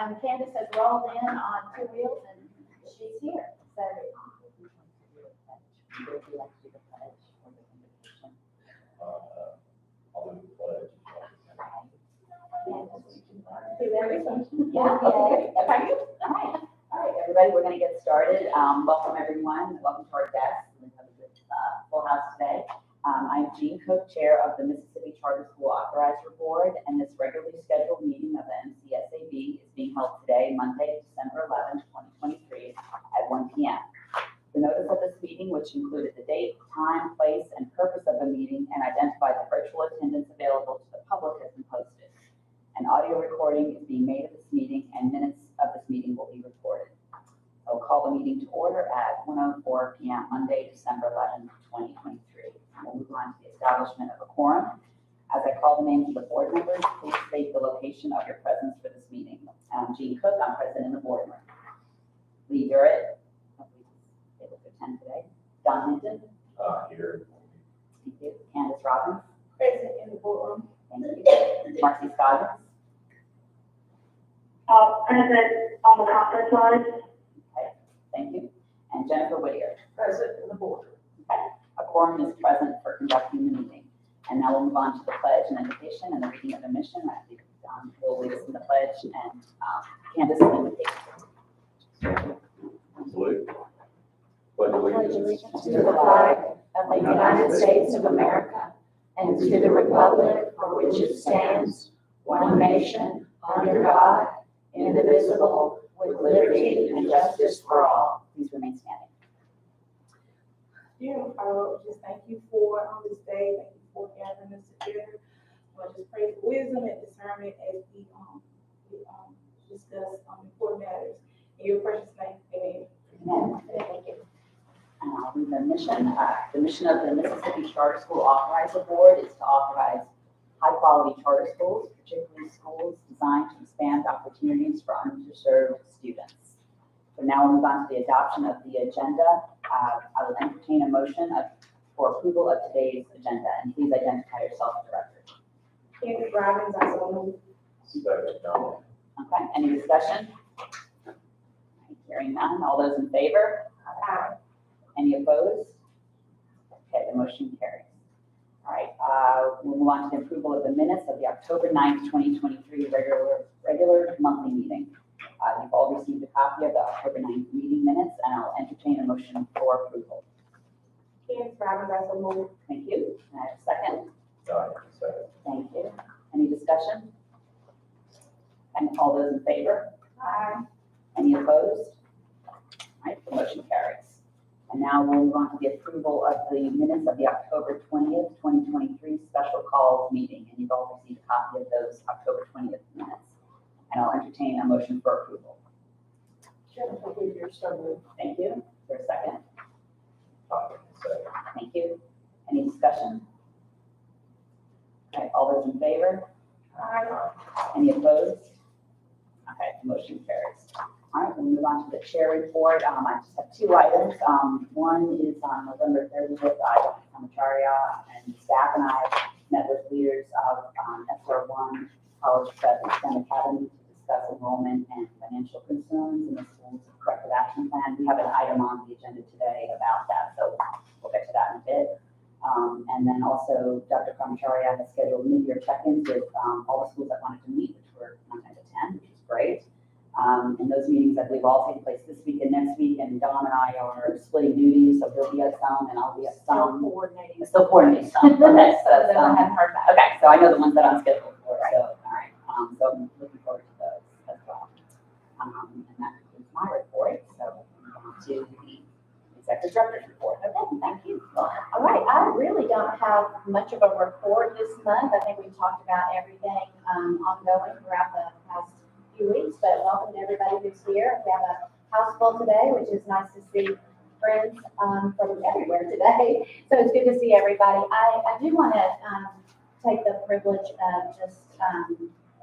Candace has rolled in on two wheels and she's here. So Would you like to do the pledge or the invitation? I'll do the pledge. do everything. Yeah, okay. All right, everybody, we're going to get started. Welcome, everyone. Welcome to our guests. We have a good full house today. I'm Jean Cook, Chair of the Mississippi Charter School Authorizer Board, and this regularly scheduled meeting of the MCSAB is being held today, Monday, December 11, 2023, at 1 p.m. The notice of this meeting, which included the date, time, place, and purpose of the meeting, and identified the virtual attendance available to the public, has been posted. An audio recording is being made of this meeting, and minutes of this meeting will be recorded. I will call the meeting to order at 1:04 p.m. Monday, December 11, 2023. We'll move on to the establishment of a quorum. As I call the names of the board members, please state the location of your presence for this meeting. I'm Jean Cook, I'm present in the boardroom. Lee Durrett, able to attend today. Don Hinton. Here. Thank you. Candace Robbins. Present in the boardroom. Thank you. Marcy Scoggins. Present on the conference line. Okay, thank you. And Jennifer Whittier. Present in the boardroom. Okay. A quorum is present for conducting the meeting. And now we'll move on to the pledge and invocation and the reading of the mission. I think Don will lead us in the pledge and Candace in the invocation. Salute. Pledge allegiance To the flag of the United States of America and to the republic for which it stands, one nation, under God, indivisible, with liberty and justice for all. Please remain standing. Dear Lord, just thank you for this day. Thank you for gathering us together. Lord, just pray for wisdom and discernment as we discuss important matters. In your precious name, amen. Amen. Thank you. And I'll read the mission. The mission of the Mississippi Charter School Authorizer Board is to authorize high-quality charter schools, particularly schools designed to expand opportunities for underserved students. So now we'll move on to the adoption of the agenda. I will entertain a motion for approval of today's agenda, and please identify yourself for the record. Candace Robbins, I so move. Second, Don. Okay, any discussion? Hearing none, all those in favor? Aye. Any opposed? Okay, the motion carries. All right, we'll move on to the approval of the minutes of the October 9th, 2023 regular monthly meeting. You've all received a copy of the October 9th meeting minutes, and I'll entertain a motion for approval. Candace Robbins, I so move. Thank you. Can I have a second? Don, second. Thank you. Any discussion? And all those in favor? Aye. Any opposed? All right, the motion carries. And now we'll move on to the approval of the minutes of the October 20th, 2023 special calls meeting. And you've all received a copy of those October 20th minutes. And I'll entertain a motion for approval. Jennifer Whittier, so moved. Thank you. Is there a second? Don, second. Thank you. Any discussion? Okay, all those in favor? Aye. Any opposed? Okay, the motion carries. All right, we'll move on to the chair report. I just have two items. One is on November 30th, Dr. Kamacharya and staff and I met with leaders of SR1 College Prep and STEM Academy to discuss enrollment and financial concerns in the school's corrective action plan. We have an item on the agenda today about that, so we'll get to that in a bit. And then also Dr. Kamacharya has scheduled mid-year check-ins with all the schools that wanted to meet, which were 9 to 10, which is great. And those meetings, I believe, all take place this week and next week, and Don and I are splitting duties, so he'll be at some and I'll be at some. Still coordinating some. Okay, so I haven't heard back. okay, so I know the ones that I'm scheduled for, so, all right. So I'm looking forward to those as well. And that concludes my report, so we'll move on to the executive director's report. Okay, thank you. All right, I really don't have much of a report this month. I think we've talked about everything ongoing throughout the past few weeks, but welcome to everybody who's here. We have a house full today, which is nice to see friends from everywhere today. So it's good to see everybody. I do want to take the privilege of just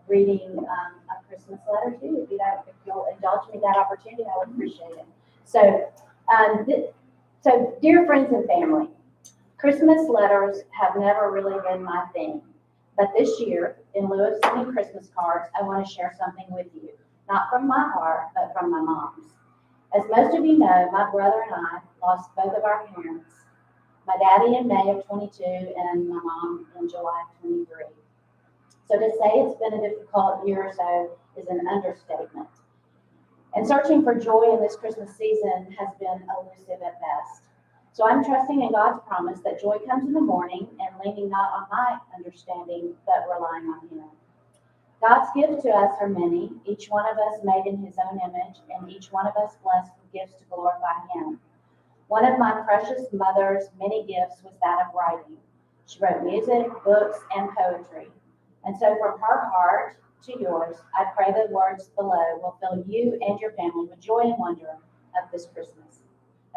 reading a Christmas letter too. If you'll indulge me that opportunity, I would appreciate it. So, so dear friends and family, Christmas letters have never really been my thing. But this year, in lieu of sending Christmas cards, I want to share something with you. not from my heart, but from my mom's. As most of you know, my brother and I lost both of our parents, my daddy in May of 22 and my mom in July of 23. So to say it's been a difficult year or so is an understatement. And searching for joy in this Christmas season has been elusive at best. So I'm trusting in God's promise that joy comes in the morning and leaning not on my understanding, but relying on Him. God's gifts to us are many, each one of us made in His own image, and each one of us blessed with gifts to glorify Him. One of my precious mother's many gifts was that of writing. She wrote music, books, and poetry. And so from her heart to yours, I pray the words below will fill you and your family with joy and wonder of this Christmas.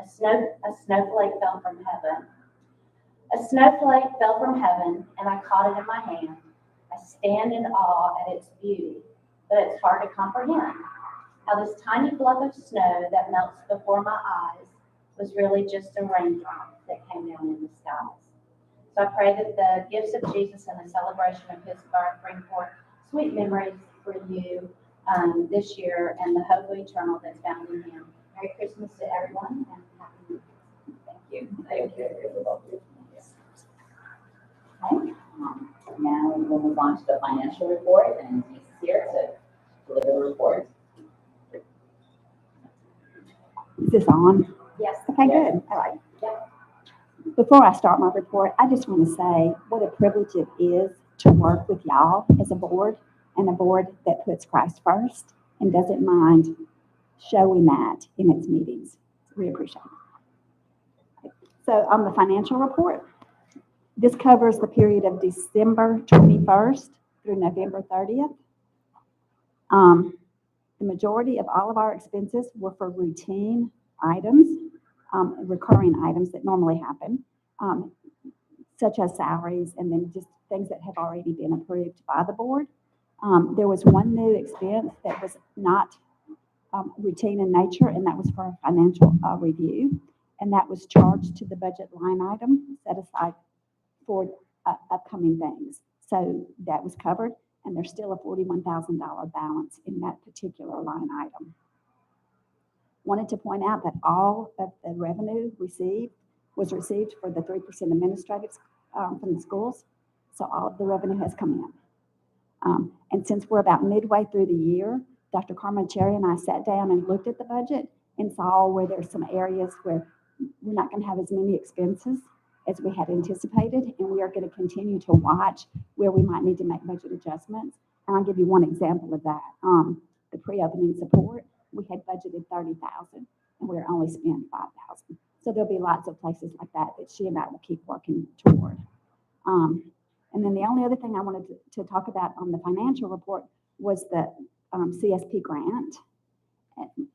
A snowflake fell from heaven. A snowflake fell from heaven, and I caught it in my hand. I stand in awe at its beauty, but it's hard to comprehend how this tiny fluff of snow that melts before my eyes was really just a raindrop that came down in the skies. So I pray that the gifts of Jesus and the celebration of His birth bring forth sweet memories for you this year and the hope of eternal that's found in Him. Merry Christmas to everyone and Happy New Year. Thank you. Okay, now we'll move on to the financial report, and Lisa's here to deliver the report. Is this on? Yes. Okay, Yes. good. All right. Yep. Before I start my report, I just want to say what a privilege it is to work with y'all as a board, and a board that puts Christ first and doesn't mind showing that in its meetings. We appreciate it. So on the financial report, this covers the period of December 21st through November 30th. The majority of all of our expenses were for routine items, recurring items that normally happen, such as salaries and then just things that have already been approved by the board. There was one new expense that was not routine in nature, and that was for a financial review, and that was charged to the budget line item set aside for upcoming things. So that was covered, and there's still a $41,000 balance in that particular line item. Wanted to point out that all of the revenue was received for the 3% administrative from the schools. So all of the revenue has come in. And since we're about midway through the year, Dr. Carmen Cherry and I sat down and looked at the budget and saw where there's some areas where we're not going to have as many expenses as we had anticipated, and we are going to continue to watch where we might need to make budget adjustments. And I'll give you one example of that. The pre-opening support, we had budgeted $30,000, and we're only spent $5,000. So there'll be lots of places like that that she and I will keep working toward. And then the only other thing I wanted to talk about on the financial report was the CSP grant.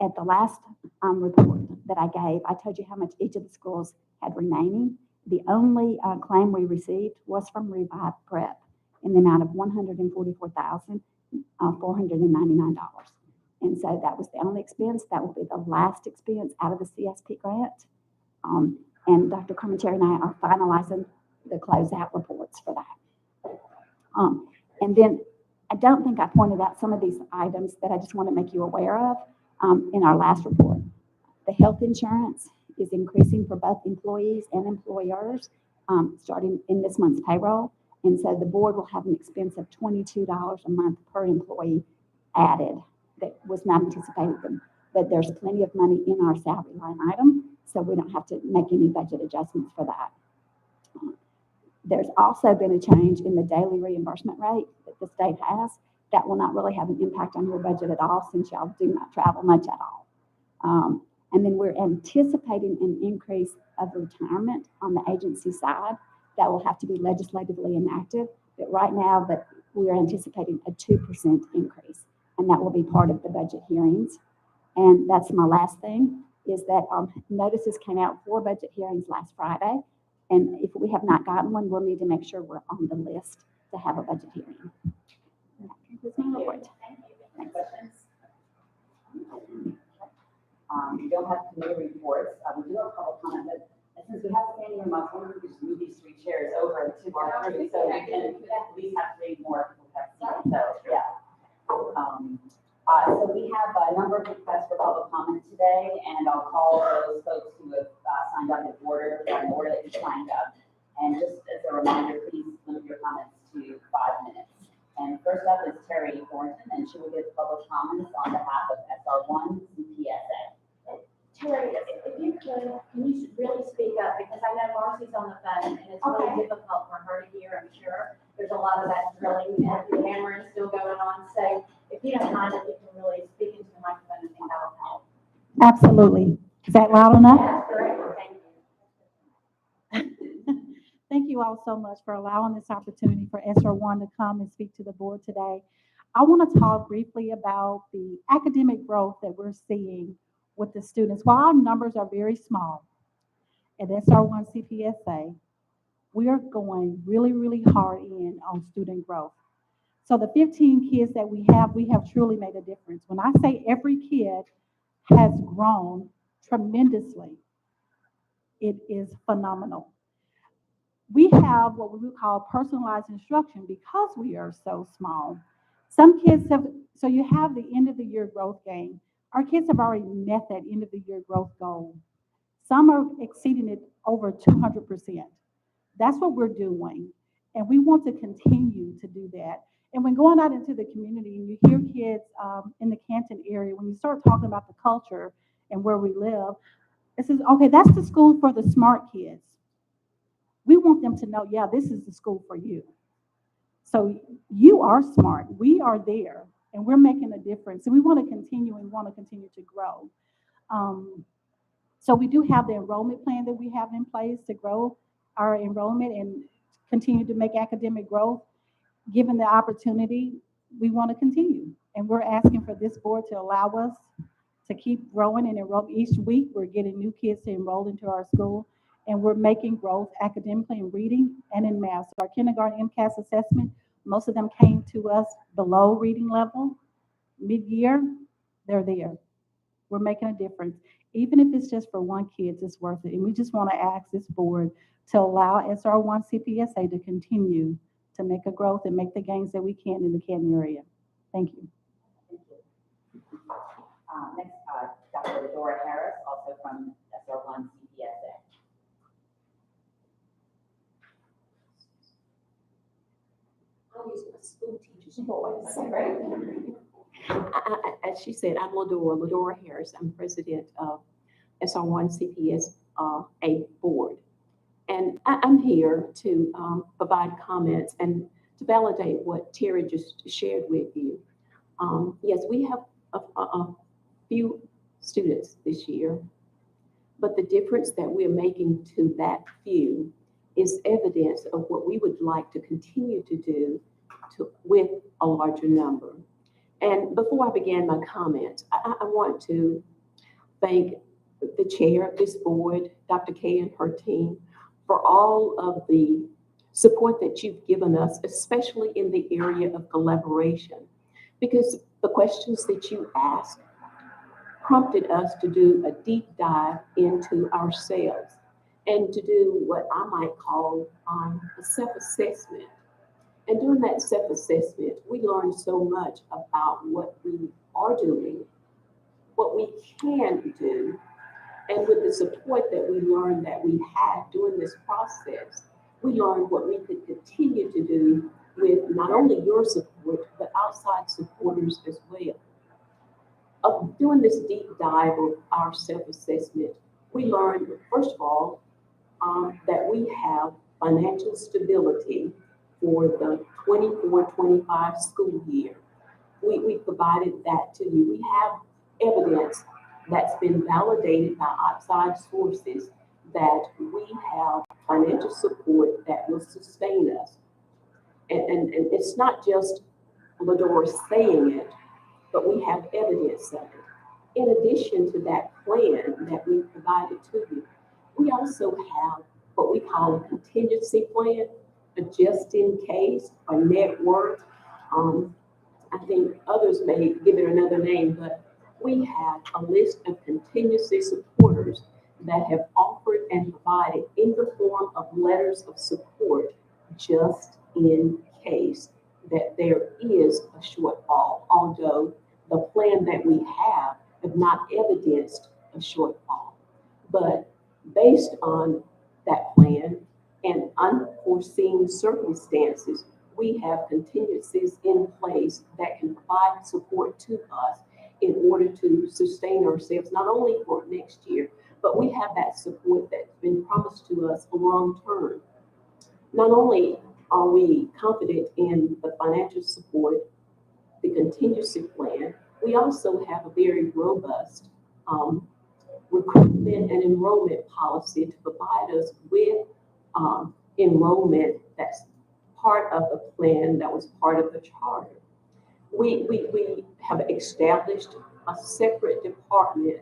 At the last report that I gave, I told you how much each of the schools had remaining. The only claim we received was from Revive Prep in the amount of $144,499. And so that was the only expense. That will be the last expense out of the CSP grant. And Dr. Carmenteri and I are finalizing the closeout reports for that. And then I don't think I pointed out some of these items that I just want to make you aware of in our last report. The health insurance is increasing for both employees and employers starting in this month's payroll. And so the board will have an expense of $22 a month per employee added that was not anticipated. But there's plenty of money in our salary line item, so we don't have to make any budget adjustments for that. There's also been a change in the daily reimbursement rate that the state has. That will not really have an impact on your budget at all since y'all do not travel much at all. And then we're anticipating an increase of retirement on the agency side that will have to be legislatively enacted. But right now that we are anticipating a 2% increase, and that will be part of the budget hearings. And that's my last thing, is that notices came out for budget hearings last Friday. And if we have not gotten one, we'll need to make sure we're on the list to have a budget hearing. That's my report. Any questions? We don't have committee reports. We do have public comment, but since we have standing room, I was wondering if we could just move these 3 chairs over to our room so we can at least have 3 more people have seats. So, yeah. So we have a number of requests for public comment today, and I'll call those folks who have signed up in order that you signed up. And just as a reminder, please limit your comments to 5 minutes. And first up is Terry Thornton, and she will give public comments on behalf of SR1 CPSA. Terry, if you could, can you really speak up, because I know Marcy's on the phone, and it's really Okay. difficult for her to hear, I'm sure. There's a lot of that drilling and the hammering still going on, so if you don't mind, if you can really speak into the microphone, I think that'll help. Absolutely. Is that loud enough? That's great, thank you. Thank you all so much for allowing this opportunity for SR1 to come and speak to the board today. I want to talk briefly about the academic growth that we're seeing with the students. While our numbers are very small at SR1 CPSA, we are going really, really hard in on student growth. So the 15 kids that we have truly made a difference. When I say every kid has grown tremendously, it is phenomenal. We have what we would call personalized instruction because we are so small. Some kids have, so you have the end of the year growth game. Our kids have already met that end of the year growth goal. Some are exceeding it over 200%. That's what we're doing. And we want to continue to do that. And when going out into the community and you hear kids in the Canton area, when you start talking about the culture and where we live, it says, okay, that's the school for the smart kids. We want them to know, yeah, this is the school for you. So you are smart. We are there, and we're making a difference. And we want to continue to grow. So we do have the enrollment plan that we have in place to grow our enrollment and continue to make academic growth. Given the opportunity, we want to continue. And we're asking for this board to allow us to keep growing and enroll. Each week, we're getting new kids to enroll into our school, and we're making growth academically in reading and in math. So our kindergarten MCAS assessment, most of them came to us below reading level. Mid-year, they're there. We're making a difference. Even if it's just for one kid, it's worth it. And we just want to ask this board to allow SR1 CPSA to continue to make a growth and make the gains that we can in the Canton area. Thank you. Thank you. Next, Dr. Ladora Harris, also from SR1 CPSA. I'll use my school teacher's voice. As she said, I'm Ladora Harris. I'm president of SR1 CPSA board. And I'm here to provide comments and to validate what Terry just shared with you. Yes, we have a few students this year, but the difference that we're making to that few is evidence of what we would like to continue to do with a larger number. And before I begin my comments, I want to thank the chair of this board, Dr. Kay and her team, for all of the support that you've given us, especially in the area of collaboration, because the questions that you asked prompted us to do a deep dive into ourselves and to do what I might call a self-assessment. And during that self-assessment, we learned so much about what we are doing, what we can do, and with the support that we learned that we had during this process, we learned what we could continue to do with not only your support, but outside supporters as well. Of doing this deep dive of our self-assessment, we learned, first of all, that we have financial stability for the 24-25 school year. We provided that to you. We have evidence that's been validated by outside sources that we have financial support that will sustain us. And it's not just Ladora saying it, but we have evidence of it. In addition to that plan that we provided to you, we also have what we call a contingency plan, a just in case, a net worth. I think others may give it another name, but we have a list of contingency supporters that have offered and provided in the form of letters of support just in case that there is a shortfall, although the plan that we have not evidenced a shortfall. But based on that plan and unforeseen circumstances, we have contingencies in place that can provide support to us in order to sustain ourselves, not only for next year, but we have that support that's been promised to us for long term. Not only are we confident in the financial support, the contingency plan, we also have a very robust recruitment and enrollment policy to provide us with enrollment that's part of the plan that was part of the charter. We have established a separate department,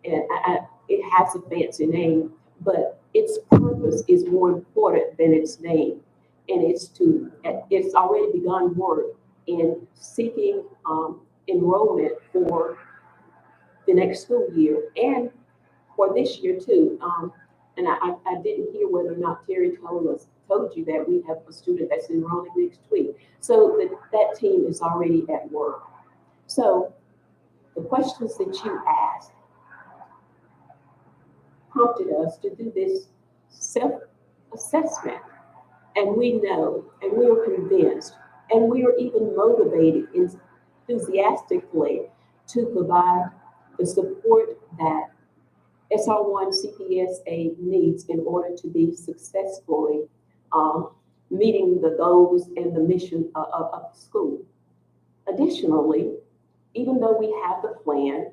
it has a fancy name, but its purpose is more important than its name. And it's already begun work in seeking enrollment for the next school year and for this year too. And I didn't hear whether or not Terry told you that we have a student that's enrolling next week. So that team is already at work. So the questions that you asked prompted us to do this self-assessment. And we know, and we are convinced, and we are even motivated enthusiastically to provide the support that SR1 CPSA needs in order to be successfully meeting the goals and the mission of the school. Additionally, even though we have the plan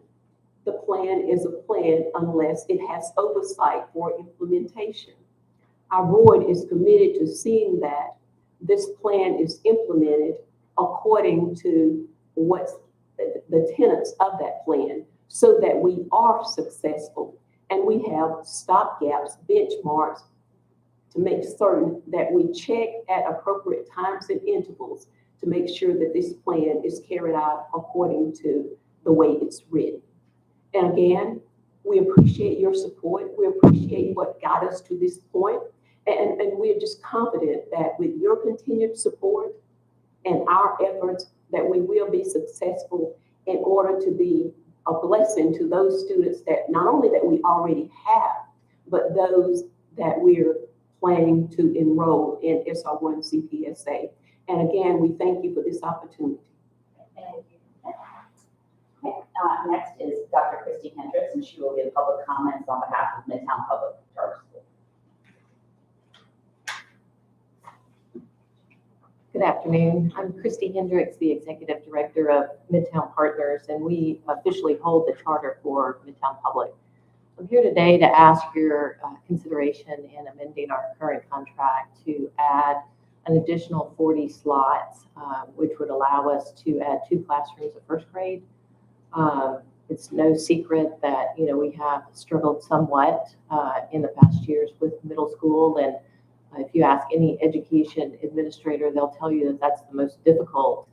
is a plan unless it has oversight for implementation. Our board is committed to seeing that this plan is implemented according to what's the tenets of that plan so that we are successful and we have stopgaps, benchmarks to make certain that we check at appropriate times and intervals to make sure that this plan is carried out according to the way it's written. And again, we appreciate your support. We appreciate what got us to this point. And we're just confident that with your continued support and our efforts that we will be successful in order to be a blessing to those students that not only that we already have, but those that we're planning to enroll in SR1 CPSA. And again, we thank you for this opportunity. Thank you. Okay, next is Dr. Christy Hendricks, and she will give public comments on behalf of Midtown Public Charter School. Good afternoon. I'm Christy Hendricks, the Executive Director of Midtown Partners, and we officially hold the charter for Midtown Public. I'm here today to ask your consideration in amending our current contract to add an additional 40 slots, which would allow us to add 2 classrooms of first grade. It's no secret that, we have struggled somewhat in the past years with middle school, and if you ask any education administrator, they'll tell you that that's the most difficult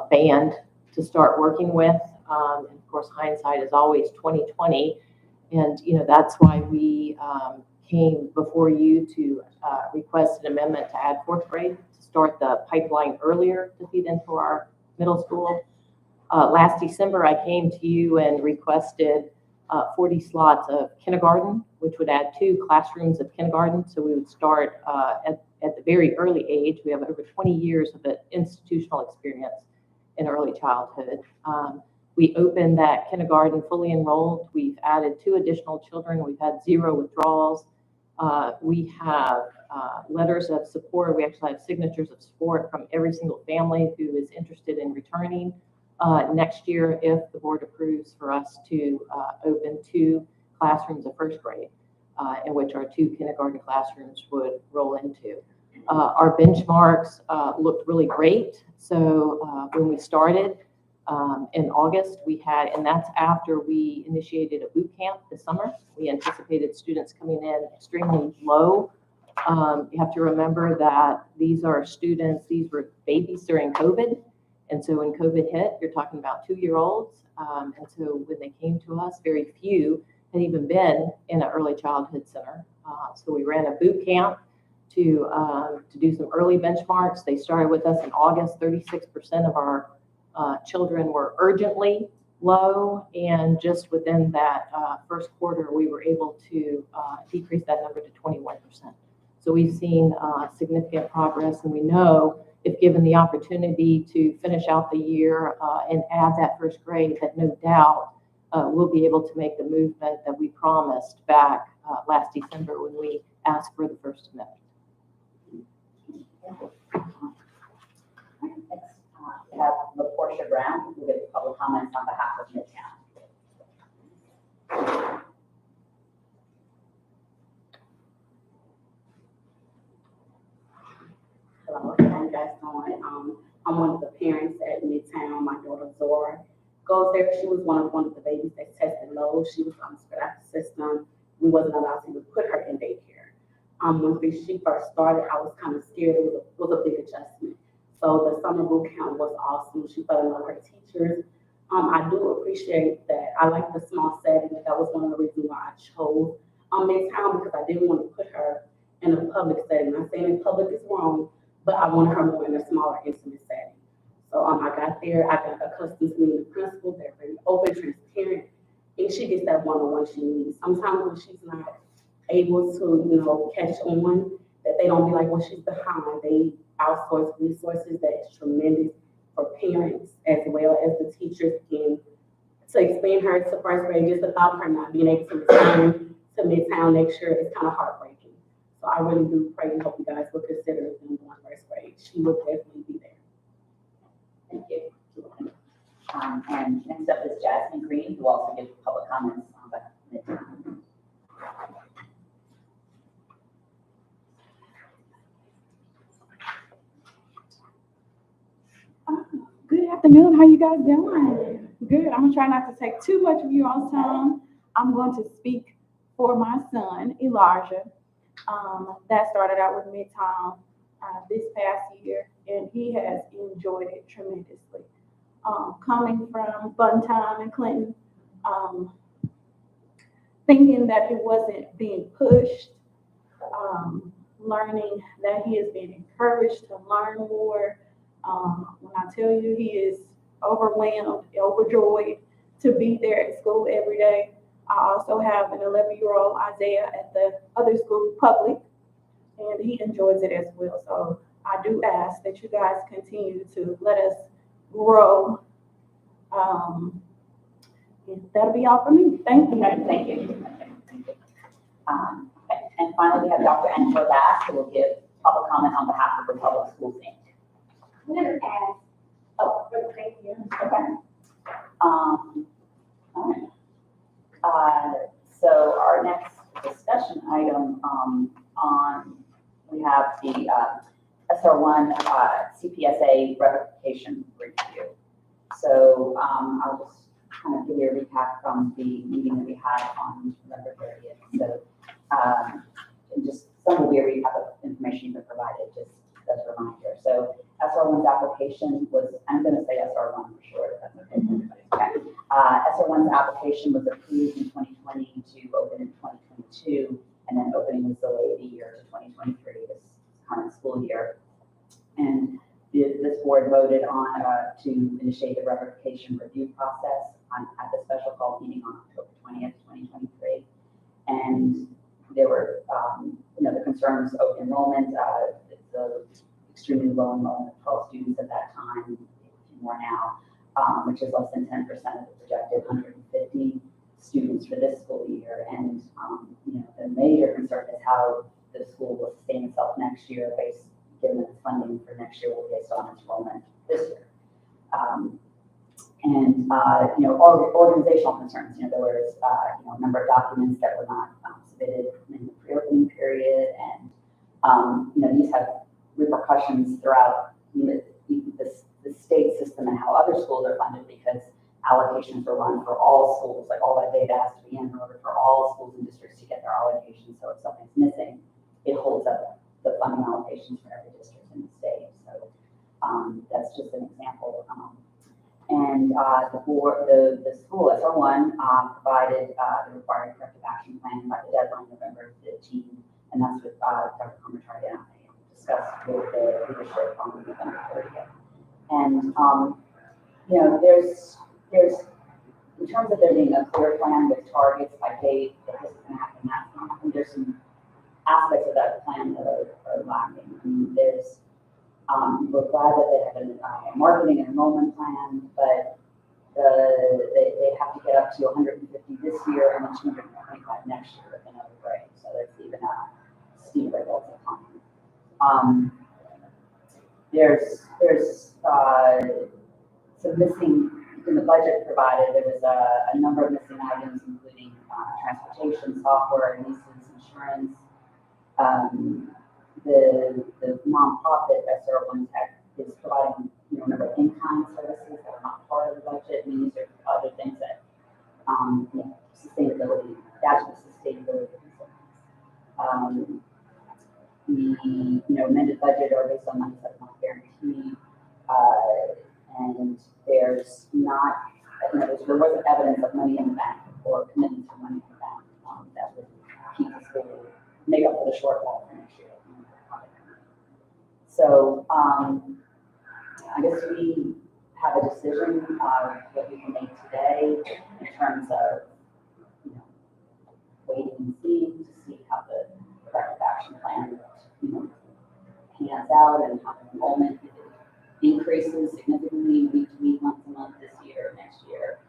band to start working with. And of course, hindsight is always 20/20, and that's why we came before you to request an amendment to add 4th grade to start the pipeline earlier to feed into our middle school. Last December, I came to you and requested 40 slots of kindergarten, which would add 2 classrooms of kindergarten. So we would start at the very early age. We have over 20 years of institutional experience in early childhood. We opened that kindergarten fully enrolled. We've added 2 additional children. We've had 0 withdrawals. We have letters of support. We actually have signatures of support from every single family who is interested in returning next year if the board approves for us to open 2 classrooms of first grade, in which our 2 kindergarten classrooms would roll into. Our benchmarks looked really great. So when we started in August, we had, and that's after we initiated a boot camp this summer. We anticipated students coming in extremely low. You have to remember that these are students, these were babies during COVID. And so when COVID hit, you're talking about 2-year-olds. And so when they came to us, very few had even been in an early childhood center. So we ran a boot camp to do some early benchmarks. They started with us in August. 36% of our children were urgently low, and just within that first quarter, we were able to decrease that number to 21%. So we've seen significant progress, and we know if given the opportunity to finish out the year and add that first grade, that no doubt we'll be able to make the movement that we promised back last December when we asked for the First Amendment. Next, we have LaPortia Brown, who will give public comments on behalf of Midtown. Hello, how you guys doing? I'm one of the parents at Midtown. My daughter Zora goes there. She was one of the babies that tested low. She was on the scholastic system. We wasn't allowed to even put her in daycare. When she first started, I was kind of scared. It was a big adjustment. So the summer boot camp was awesome. She fell in love with her teachers. I do appreciate that. I like the small setting. That was one of the reasons why I chose Midtown, because I didn't want to put her in a public setting. Not saying in public is wrong, but I wanted her more in a smaller, intimate setting. So I got there, I got accustomed to meeting the principal. They're very open, transparent, and she gets that one-on-one she needs. Sometimes when she's not able to, catch on, that they don't be like, well, she's behind. They outsource resources that is tremendous for parents as well as the teachers. And to explain her to first grade, just about her not being able to return to Midtown next year is kind of heartbreaking. So I really do pray and hope you guys will consider them going first grade. She will definitely be there. Thank you. And next up is Jasmine Green, who also gives public comments on behalf of Midtown. Good afternoon. How you guys doing? Good. I'm gonna try not to take too much of your all's time. I'm going to speak for my son, Elijah. That started out with Midtown this past year, and he has enjoyed it tremendously. Coming from Fun Time in Clinton, thinking that he wasn't being pushed, learning that he is being encouraged to learn more. When I tell you he is overwhelmed, overjoyed to be there at school every day. I also have an 11-year-old Isaiah at the other school, public, and he enjoys it as well. So I do ask that you guys continue to let us grow. And that'll be all for me. Thank you. Okay, thank you. Okay. And finally, we have Dr. Angela Bass, who will give public comment on behalf of the Public Schools Inc. I'm gonna ask, Oh, thank you. okay. All right. So our next discussion item we have the SR1 CPSA revocation review. So I'll just kind of give you a recap from the meeting that we had on November 30th. So and just some will be a recap of information that provided, just as a reminder. So SR1's application was, I'm going to say SR1 for short, if that's okay. Okay. SR1's application was approved in 2020 to open in 2022, and then opening was delayed a year to 2023, this current school year. And this board voted on to initiate the revocation review process at the special call meeting on October 20th, 2023. And there were, the concerns of enrollment, the extremely low enrollment of 12 students at that time, more now, which is less than 10% of the projected 150 students for this school year. And, the major concern is how the school will sustain itself next year, given that the funding for next year will be based on enrollment this year. Organizational concerns, there was, a number of documents that were not submitted in the pre-opening period. And, these have repercussions throughout the state system and how other schools are funded, because allocations are run for all schools, like all that data has to be in order for all schools and districts to get their allocations. So if something's missing, it holds up the funding allocations for every district in the state. So that's just an example. And the school, SR1, provided the required corrective action plan by the deadline, November 15th, and that's what Dr. Comertardi and I discussed with the leadership on November 30th. And you know, in terms of there being a clear plan with targets by date, that this is gonna happen, that's gonna happen, there's some aspects of that plan that are lacking. I mean, we're glad that they have a marketing and enrollment plan, but they have to get up to 150 this year and then 225 next year in other grades, so that's even a steeper hill to climb. There's some missing, in the budget provided, there was a number of missing items, including transportation, software, leases, insurance. The nonprofit, SR One Tech, is providing, you know, a number of in-kind services that are not part of the budget, and these are other things that, you know, sustainability, that's the sustainability concerns. The, you know, amended budget are based on 97 guarantee, and there's not, you know, there wasn't evidence of money in the bank or commitments for money in the bank that would keep the school, make up for the shortfall for next year. So I guess we have a decision that we can make today in terms of, you know, waiting and seeing to see how the corrective action plan, you know, pans out and how the enrollment increases significantly week to week, month to month this year, next year.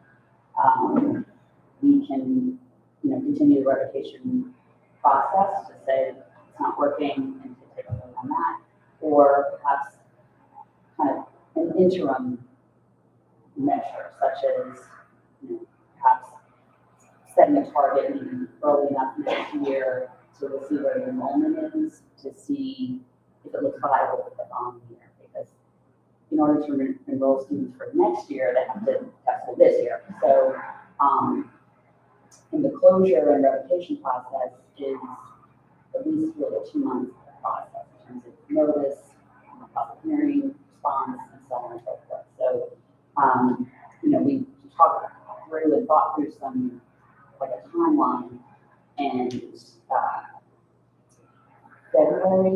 We can, you know, continue the revocation process to say it's not working and to take a look on that, or perhaps kind of an interim measure, such as, you know, perhaps setting a target maybe early enough next year so we'll see where the enrollment is to see if it looks viable for the following year. Because in order to enroll students for next year, they have to test for this year. So in the closure and revocation process is at least really a 2-month process in terms of notice, public hearing, response, and so on and so forth. So, you know, we talked through and thought through some, like a timeline, and February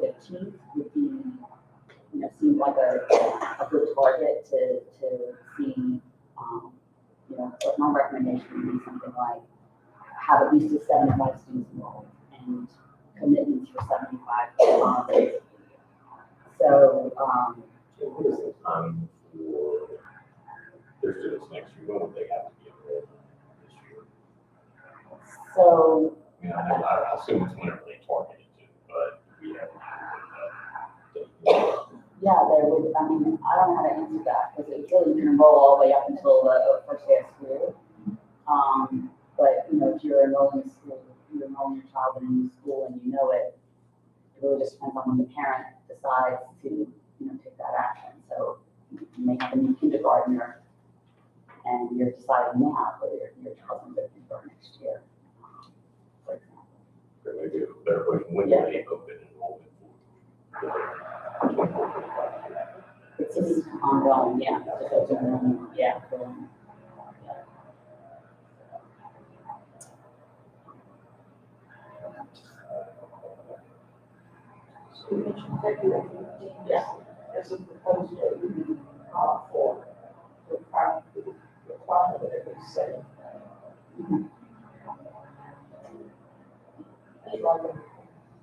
15th would be, you know, seemed like a good target to see, you know, but my recommendation would be something like have at least 75 students enrolled and commitments for 75. So, what is the time for their students next year? When would they have to be enrolled this year? so I mean, I assume it's whenever they target it to, but we have yeah, there would, I mean, I don't know how to answer that because it really can enroll all the way up until the first day of school. But, you know, if you're enrolling school, you're enrolling your child in a new school and you know it, it really just depends on when the parent decides to, you know, take that action. So you may have a new kindergartner and you're deciding now whether your child's going to go next year, for example. There may be a better question, when do they open enrollment for 24-25? It's just ongoing, yeah. Yeah. So you mentioned February 15th. Yeah. As a proposed date, we need for the requirement that it was set.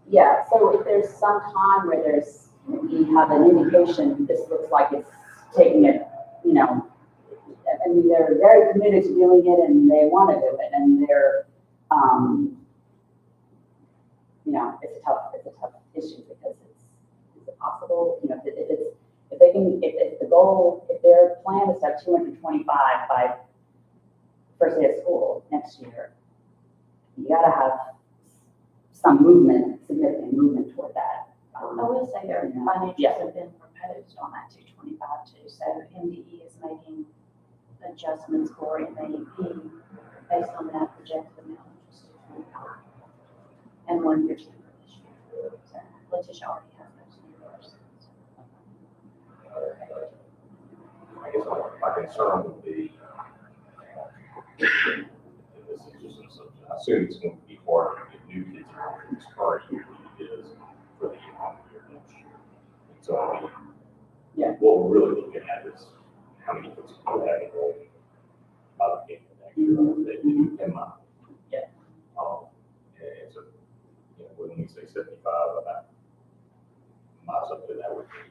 Yeah, so if there's some time where you have an indication, this looks like it's taking it, you know, I mean, they're very committed to doing it and they want to do it and they're, you know, it's a tough issue because is it possible, you know, if the goal, if their plan is to have 225 by first day of school next year, you gotta have some movement, significant movement toward that. I will say their financials have been proposed on that 225 too, so MDE is making adjustments for MAP based on that projected amount, which is 225. And 150 for this year. So Letitia already has those numbers. I guess my concern would be, and this is just an assumption, I assume it's going to be harder to get new kids enrolled in this current year than it is for the incoming year next year. And so, I mean, Yeah. what we're really looking at is how many kids will have enrolled by the beginning of next year, they do in mind. Yeah. And so, you know, when we say 75, about my something that would be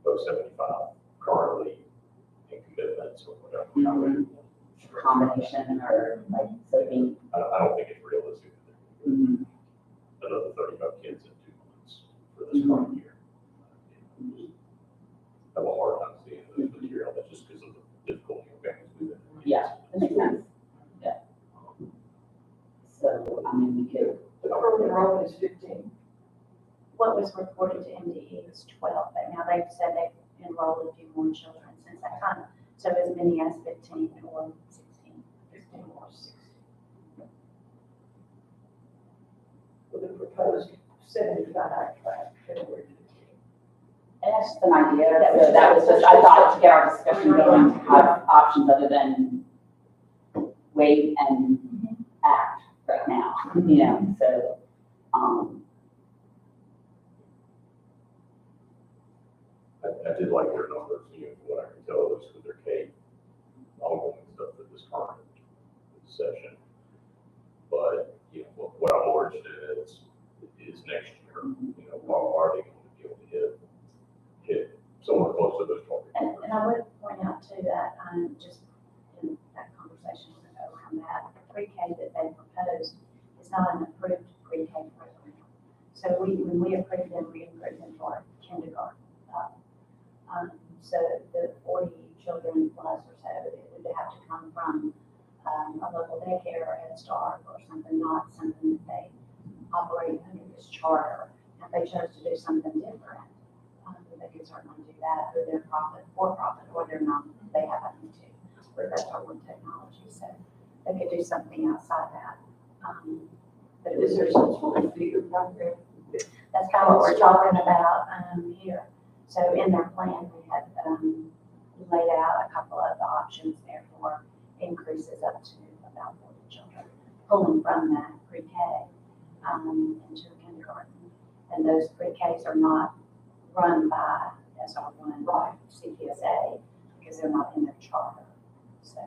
those 75 currently in commitments or whatever. Mhm. Combination or like, so being, I don't think it's realistic. mhm. Another 35 kids in 2 months for this current year. I have a hard time seeing the material, that's just because of the difficulty of families moving. Yeah, that makes sense. Yeah. So, I mean, we could, The current enrollment is 15. What was reported to MDE was 12, but now they've said they've enrolled a few more children since that time. So as many as 15 or 16. 15 or 16. With a proposed 75 by February 15. and that's just an idea, so that was just, I thought to get our discussion going, to have options other than wait and act right now, you know, so, I did like their numbers, you know, from what I can tell, at least with their K ongoing stuff for this current session. But, you know, what I'm more interested in is next year, you know, are they going to be able to hit somewhere close to those targets? And I would point out too that, just in that conversation around that, the pre-K that they proposed is not an approved pre-K program. So when we approve them, we approve them for kindergarten. So the 40 children plus or so, it would have to come from a local daycare or Head Start or something, not something that they operate under this charter. If they chose to do something different, they could certainly do that, or they're for profit, or they're not, they have nothing to, but that's our one technology, so they could do something outside that. But is there some sort of feeder program? That's kind of what we're talking about, here. So in their plan, we had, laid out a couple of the options there for increases up to about 40 children, pulling from that pre-K, into kindergarten. And those pre-Ks are not run by SR1 or CPSA because they're not in their charter. So,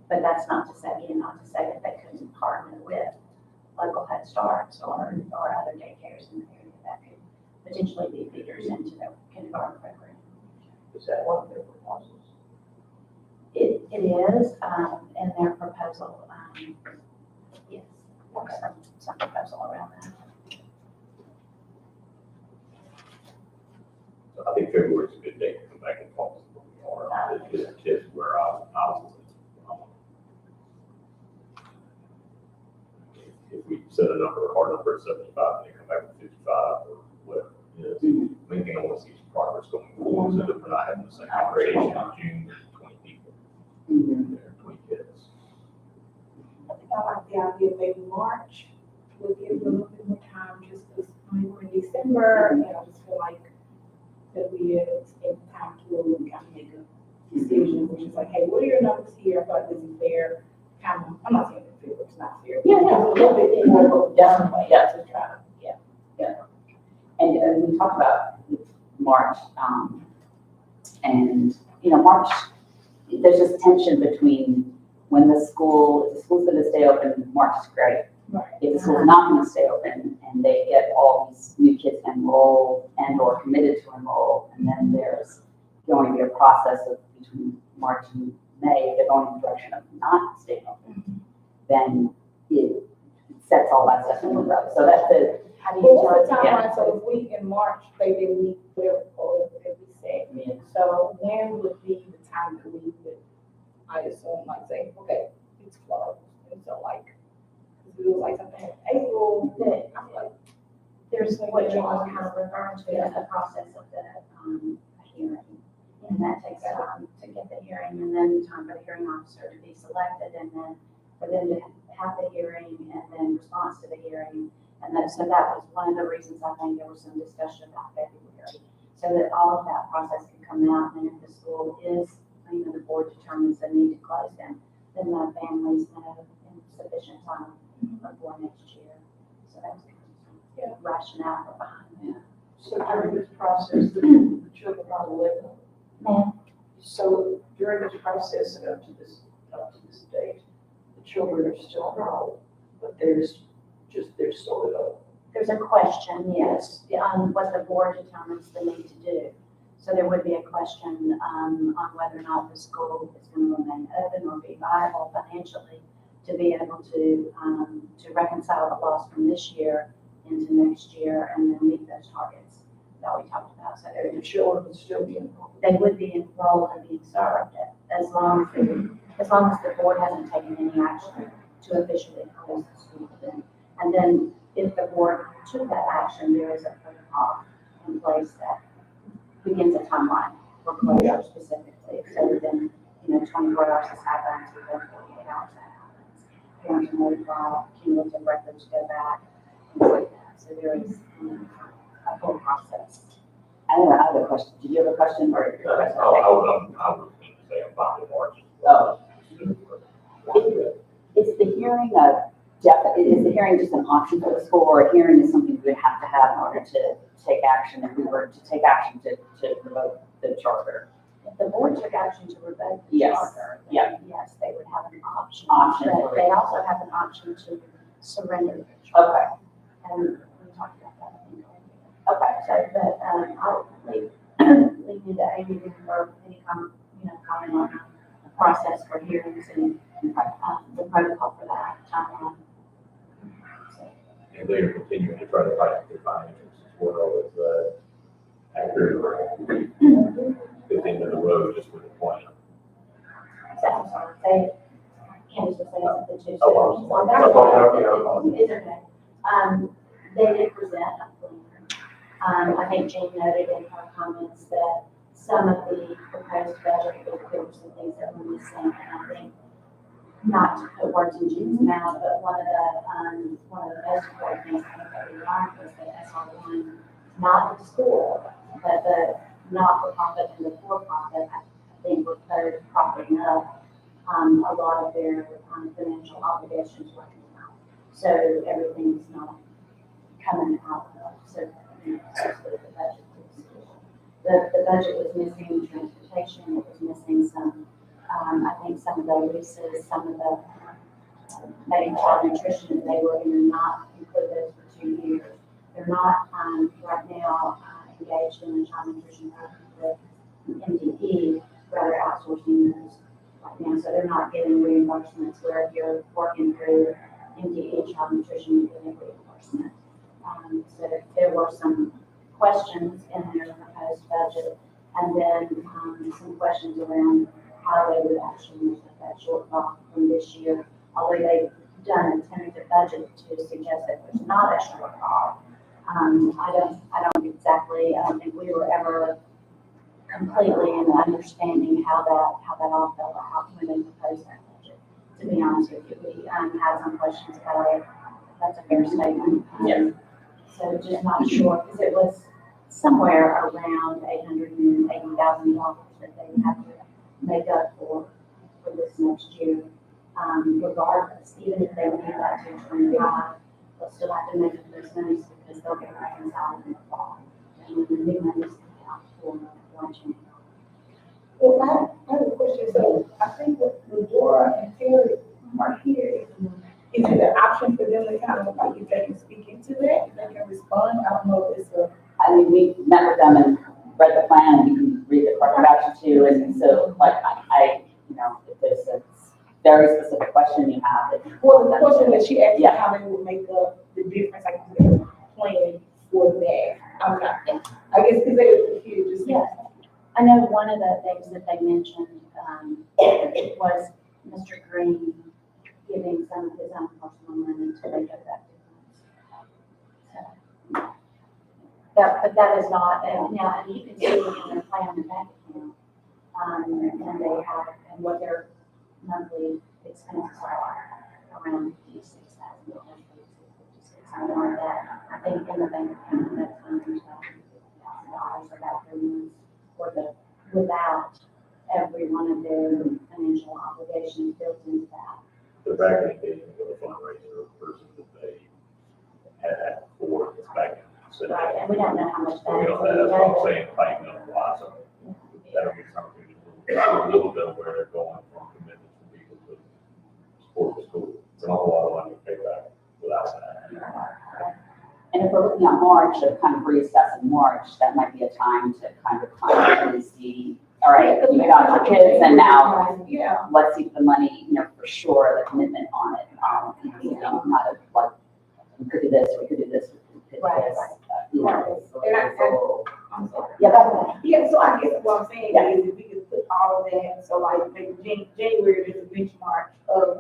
but that's not to say, again, not to say that they couldn't partner with local Head Starts or other daycares in the area that could potentially be feeders into their kindergarten program. Is that one of their proposals? It is, in their proposal, yes, there's some proposal around that. So I think February is a good date to come back and talk to where we are. It's kids where I was. If we set a number, a hard number of 75, and they come back with 55 or whatever it is, main thing I want to see is progress going forward, so that we're not having the same conversation in June, there's 20 people. There are 20 kids. I think I like the idea of maybe March, we'll give them a little bit more time, just because we're in December, and I just feel like that we spend time to really kind of make a decision, which is like, hey, what are your numbers here? I thought this is fair. Kind of, I'm not saying it's not fair. Yeah, Just a little bit more of a Yeah. way Yeah. to try to, and we talked about March, and, you know, March, there's this tension between when if the school's gonna stay open, March is great. Right. If the school's not gonna stay open and they get all these new kids enrolled and or committed to enroll, and then there's going to be a process of between March and May, if they're going in the direction of not staying open, then it sets all that stuff in the row. So that's the, How do you Well, what's the judge? timeline? So if we, in March, say that we, or if we say, yeah. so when would be the time that we would, I assume, like say, okay, it's closed, and so like, if it was like something in April, then I'm like, There's what John was kind of referring to as the process of the hearing. And that takes time to get the hearing, and then time for the hearing officer to be selected, and then for them to have the hearing, and then response to the hearing. And then, so that was one of the reasons I think there was some discussion about February, so that all of that process can come out, and if the school is, you know, the board determines the need to close them, then the families know in sufficient time before next year. So that's kind of rationale for behind that. so during this process, the children are living. Ma'am? So during this process and up to this date, the children are still enrolled, but there's sort of There's a question, yes, what the board determines the need to do. So there would be a question, on whether or not the school is going to remain open or be viable financially to be able to reconcile the loss from this year into next year and then meet those targets that we talked about. So the children would still be enrolled. they would be enrolled and being served as long as the board hasn't taken any action to officially close the school then. And then if the board took that action, there is a protocol in place that begins a timeline for closure specifically. So within, 24 hours has happened, within 48 hours that happens. Parents are notified, cumulative records go back, things like that. So there is a full process. I have a question. Did you have a question or? I was going to say I'm fine with March. Oh. Is the hearing is the hearing just an option for the school, or a hearing is something we have to have in order to take action if we were to take action to revoke the charter? If the board took action to revoke the Yes. charter, Yeah. then yes, they would have an option. Option But for they it. also have an option to surrender the charter. Okay, And we talked about that, I think. okay. So, but, I'll leave you to Amy for any comment on the process for hearings and, the protocol for that timeline. So, And they are continuing to try to fight their financials as well as, after 15 of the road, just with the plan. So, I'm sorry, Candace was saying something too. Oh, So- I'm That's sorry. okay. It's okay. They did present a plan. I think Jean noted in her comments that some of the proposed budget, there were some things that were missing, and I think, not to put words in Jean's mouth, but one of the most important things I think that we learned was that SR1, not the school, but the not-for-profit and the for-profit, I think were both propping up a lot of their financial obligations right now. So everything's not coming out of, so, especially the budget for the school. The budget was missing transportation, it was missing some, I think some of the leases, some of the, maybe child nutrition, they were going to not include those for 2 years. They're not, right now, engaged in a child nutrition program with MDE, rather outsourcing those right now. So they're not getting reimbursements where if you're working through MDE child nutrition, you get a reimbursement. So there were some questions in their proposed budget, and then some questions around how they would actually make up that shortfall from this year. Although they've done a tentative budget to suggest that there's not a shortfall. I don't think we were ever completely in understanding how that all fell out when they proposed that budget. To be honest with you, we had some questions about it. That's a fair statement. Yeah. So just not sure, because it was somewhere around $880,000 that they would have to make up for this next year. Regardless, even if they leave that to 25, they'll still have to make up those monies because they'll get reconciled in the fall. And then the new monies come out for luncheon. Well, I have a question. So I think what Medora and Terry are here, is it an option for them to kind of, like, if they can speak into that, if they can respond? I don't know if it's a. I mean, we met with them and read the plan, and you can read the corrective action too, and so, like, if there's a very specific question you have. Well, the question that she asked, Yeah. how they would make up the difference, like, the plan for that. I'm not, I guess, because they were confused, just. Yes. I know one of the things that they mentioned, was Mr. Green giving some of his own personal money to make up that difference. So, but that is not, and you can see in their plan in the bank account, and they have, and what their monthly expenses are, around $56,000, something like that. I think in the bank account, that's $100,000, about 3 months worth of, without every one of their financial obligations built into that. They're back in engagement with a fundraiser person that they had before, it's back in. Right, and we don't know how much that We is. don't know, that's what I'm saying, fighting on the lots of, that'll be something. see a little bit of where they're going from commitment to people to support the school. It's not a lot of money to pay back without that. And if we're looking at March, to kind of reassess in March, that might be a time to kind of constantly see, all right, you got your kids and now Yeah. let's see the money, for sure, the commitment on it. Not a, like, we could do this, we could do this, we could do Right, this. right. And I'm sorry. Yeah, that's Yeah, so I guess what I'm saying Yeah. is if we could put all of that, so like maybe January is a benchmark of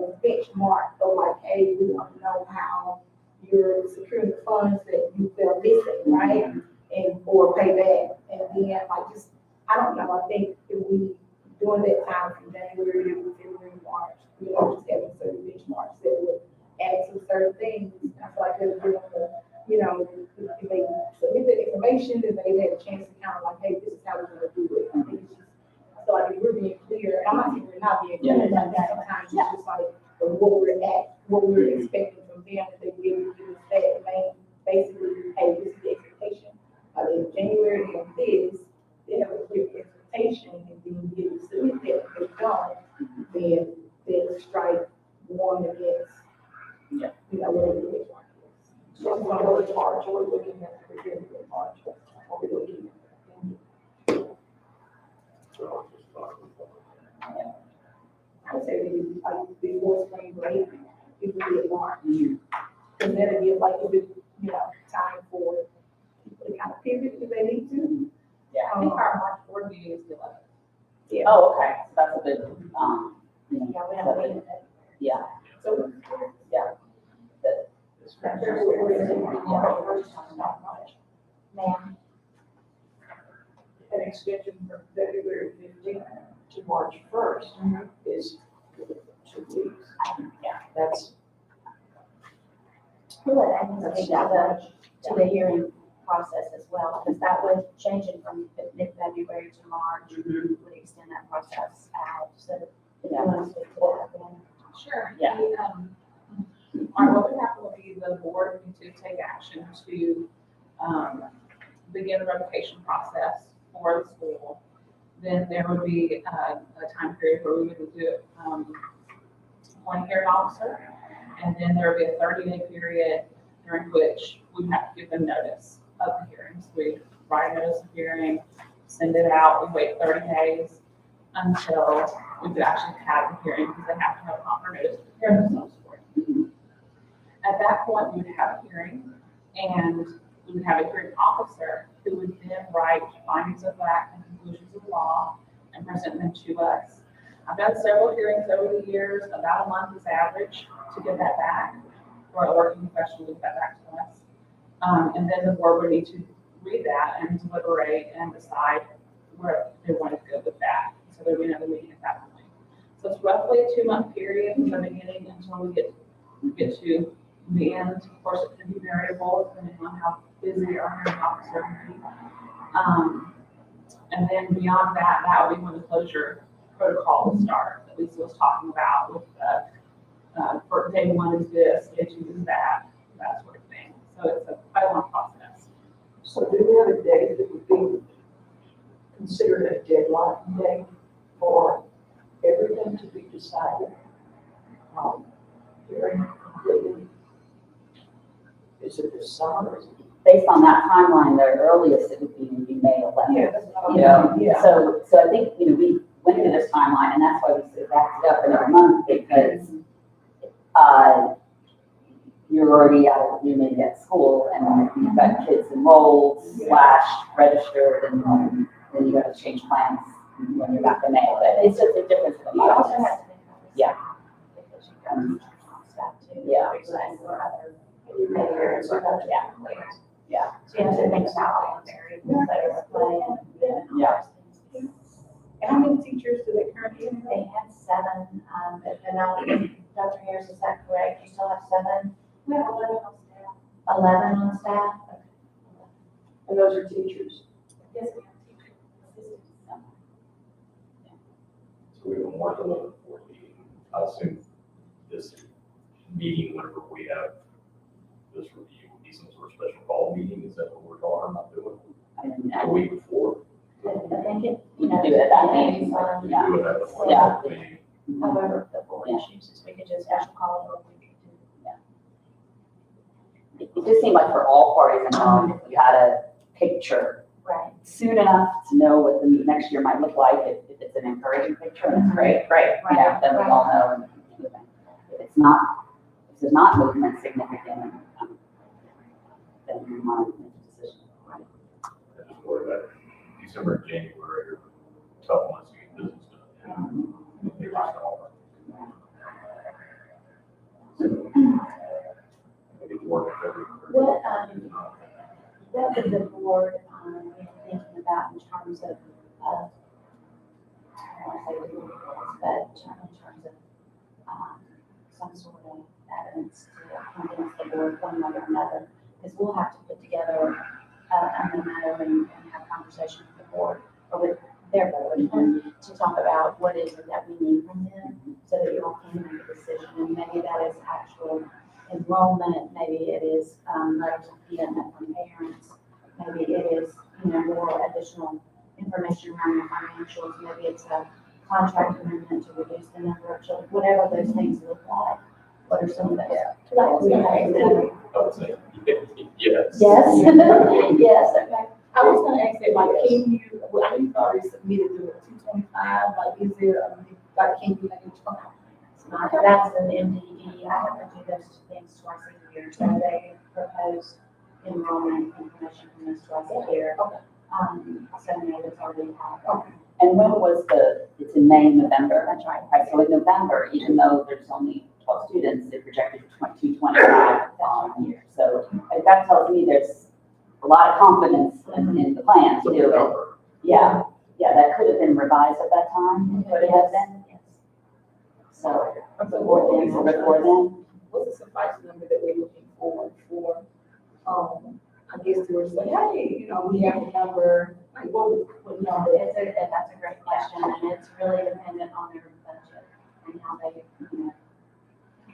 like, hey, we want to know how you're securing the funds that you feel missing, right? And, or pay back, and then like just, I don't know, I think if we doing that time from January to February, March, just having certain benchmarks that would add to certain things, I feel like they're doing the, if they submit the information, then they had a chance to kind of like, hey, this is how we're gonna do it. I think it's just, so like if we're being clear, and I'm not saying we're not being clear, but sometimes it's just like what we're at, what we're expecting from them, that they will give us that basically, hey, this is the expectation. In January of this, they have a clear expectation, and then you submit that, if they're done, then strike one against, whatever the benchmark is. So if we go to March, we're looking at the beginning of March, or we're looking at. So it's just not. I would say maybe like before spring break, it would be a March. Because that'll give like a bit, time for people to kind of pivot if they need to. Yeah. I think our March board meeting is the 11th. Yeah. Oh, okay, so that's a good, Yeah, we have a meeting. yeah, So, yeah. Good. February is not much. Ma'am, An extension from February 15th to March 1st is 2 weeks. Yeah. That's, we'll let Agnes speak to the hearing process as well, because that would change it from mid-February to March, would extend that process out, so if you want to speak to that, then. Sure. Yeah. All right, what would happen would be the board need to take action to begin the revocation process for the school. Then there would be a time period where we would do one hearing officer, and then there would be a 30-day period during which we have to give them notice of the hearings. We write a notice of hearing, send it out, we wait 30 days until we could actually have the hearing, because they have to have proper notice to prepare themselves for it. At that point, we would have a hearing, and we would have a hearing officer who would then write findings of fact and conclusions of law and present them to us. I've done several hearings over the years, about a month is average to get that back, or a working professional to get that back to us. And then the board would need to read that and deliberate and decide where they wanted to go with that. So there'd be another meeting at that point. So it's roughly a 2-month period from the beginning until we get to the end. Of course, it can be variable depending on how busy our hearing officer can be. And then beyond that, that would be when the closure protocol will start, that Lisa was talking about with for day 1 is this, day 2 is that sort of thing. So it's a quite long process. so do we have a date that would be considered a deadline date for everything to be decided? Hearing completed? Is it this summer? Is it Based on that timeline, the earliest it would be May 11th. Yeah. So I think, we went through this timeline, and that's why we sort of backed it up another month, because you're already out, you may be at school, and you've got kids enrolled, / registered, and then you gotta change plans when you're back in May, but it's just a difference in the You also months. have to. Yeah. Because you got staff too. Yeah. Or other. Yeah. So you have to think about all the variables that are at play and. Yeah. And how many teachers do they currently have? They had 7, and now, Dr. Harris, is that correct? You still have 7? We have 11 on staff. 11 on staff? Okay. And those are teachers. Yes, we have teachers. So we have a March 11th board meeting. I assume this meeting, whenever we have this review, will be some sort of special call meeting. Is that what we're talking about doing? And A week before? I think it, do it at that meeting. Yeah. Do it at the Yeah. meeting. However, the board Yeah. chooses, we could just special call it, or we could do. It just seemed like for all parties involved, if we had a picture Right. soon enough to know what the next year might look like, if it's an encouraging picture, and it's great, you know, then we all know and everything. If it's not movement significant, then we want to make a decision. That's where that December, January are tough months to get business done. They rock all right. So, maybe work with every. What would the board, be thinking about in terms of, I don't want to say legal rules, but in terms of, some sort of evidence to convince the board one way or another? Because we'll have to put together, a memo and have a conversation with the board, or with their board, to talk about what is it that we need from them, so that you all can make a decision, and maybe that is actual enrollment, maybe it is, letters of commitment from parents, maybe it is, more additional information around the financials, maybe it's a contract amendment to reduce the number of children, whatever those things look like. What are some of those? I would say, yes. Yes, yes, okay. I was gonna ask that, like, can you, well, I know you've already submitted the 225, like, is there, can you, like, That's an MDE, I have to do those things twice a year, so they propose enrollment information from us twice a year. Okay. So no, it's already happened. And when was it's in May and November? That's right. Right, so in November, even though there's only 12 students, it projected 225 year. So that tells me there's a lot of confidence in the plan It's to a do big it. number. Yeah, that could have been revised at that time, could it have been? So, before then, what's the suffice number that we're looking for, I guess to say, hey, we have a number, like, what number? That's a great question, and it's really dependent on their budget and how they,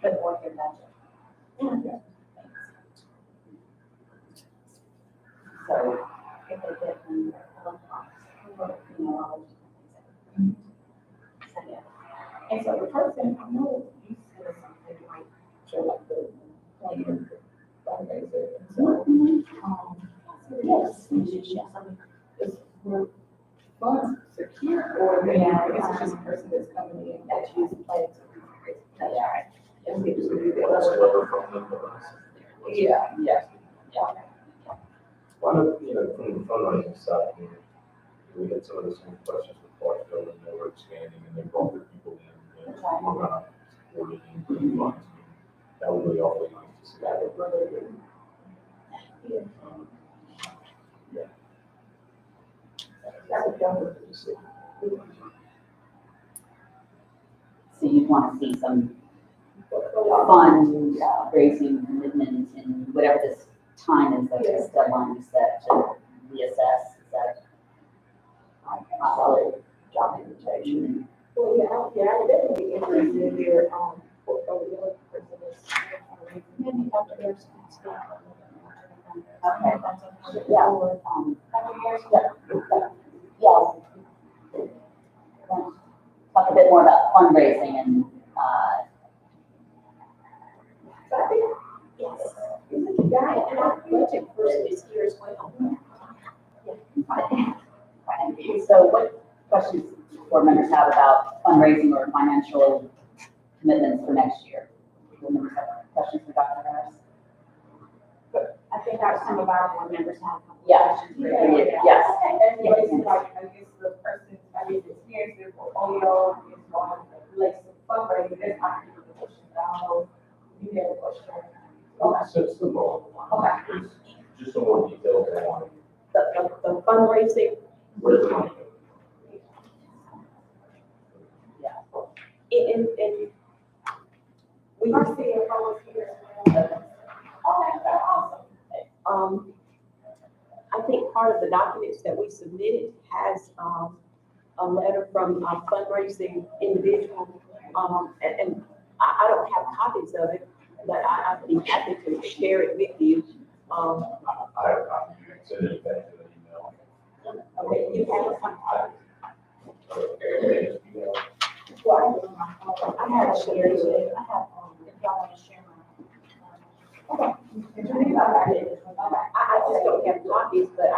put forth their budget. so, If they get them, all of those things. So, yeah. And so the person, I know you said something like, show like the plan, fundraiser, and so, Yes. is we're funds secure, or I guess it's just a person that's coming in that she's planning to raise. yeah, And we just do That's that. clever from them, but Yeah. One of, from the fundraising side, we had some of the same questions with Clarksville, and they were expanding, and they brought their people in, and we're gonna support it and put funds. That would be awfully nice to see. That would really be. That would go with the city. so you'd want to see some fund raising commitments in whatever this time is, that this deadline is set to reassess, is that solid documentation? Well, I would definitely be interested in your, portfolio person is. Maybe Dr. Harris can speak. Okay. That's okay. Yeah, Dr. Harris? yeah. Talk a bit more about fundraising and, So I think, yes, isn't the guy in our budget person is here as well? so what questions do board members have about fundraising or financial commitments for next year? Board members have questions for Dr. Harris? I think some of our board members have. Yeah. questions for Yeah. you. Yes. And basically, like, I guess the person, experience their portfolio is going to relate to fundraising, that's not the question, I don't know, if you have a question. It's simple. Okay. Just some more details on The fundraising, where the money goes. and we, Our CFO is here as well. okay, that's awesome. I think part of the documents that we submitted has, a letter from a fundraising individual. And I don't have copies of it, but I'd be happy to share it with you. I have a copy, you can send it back to the email. Okay, you have a I have a share it. I have, if y'all want to share mine. I just don't have copies, but I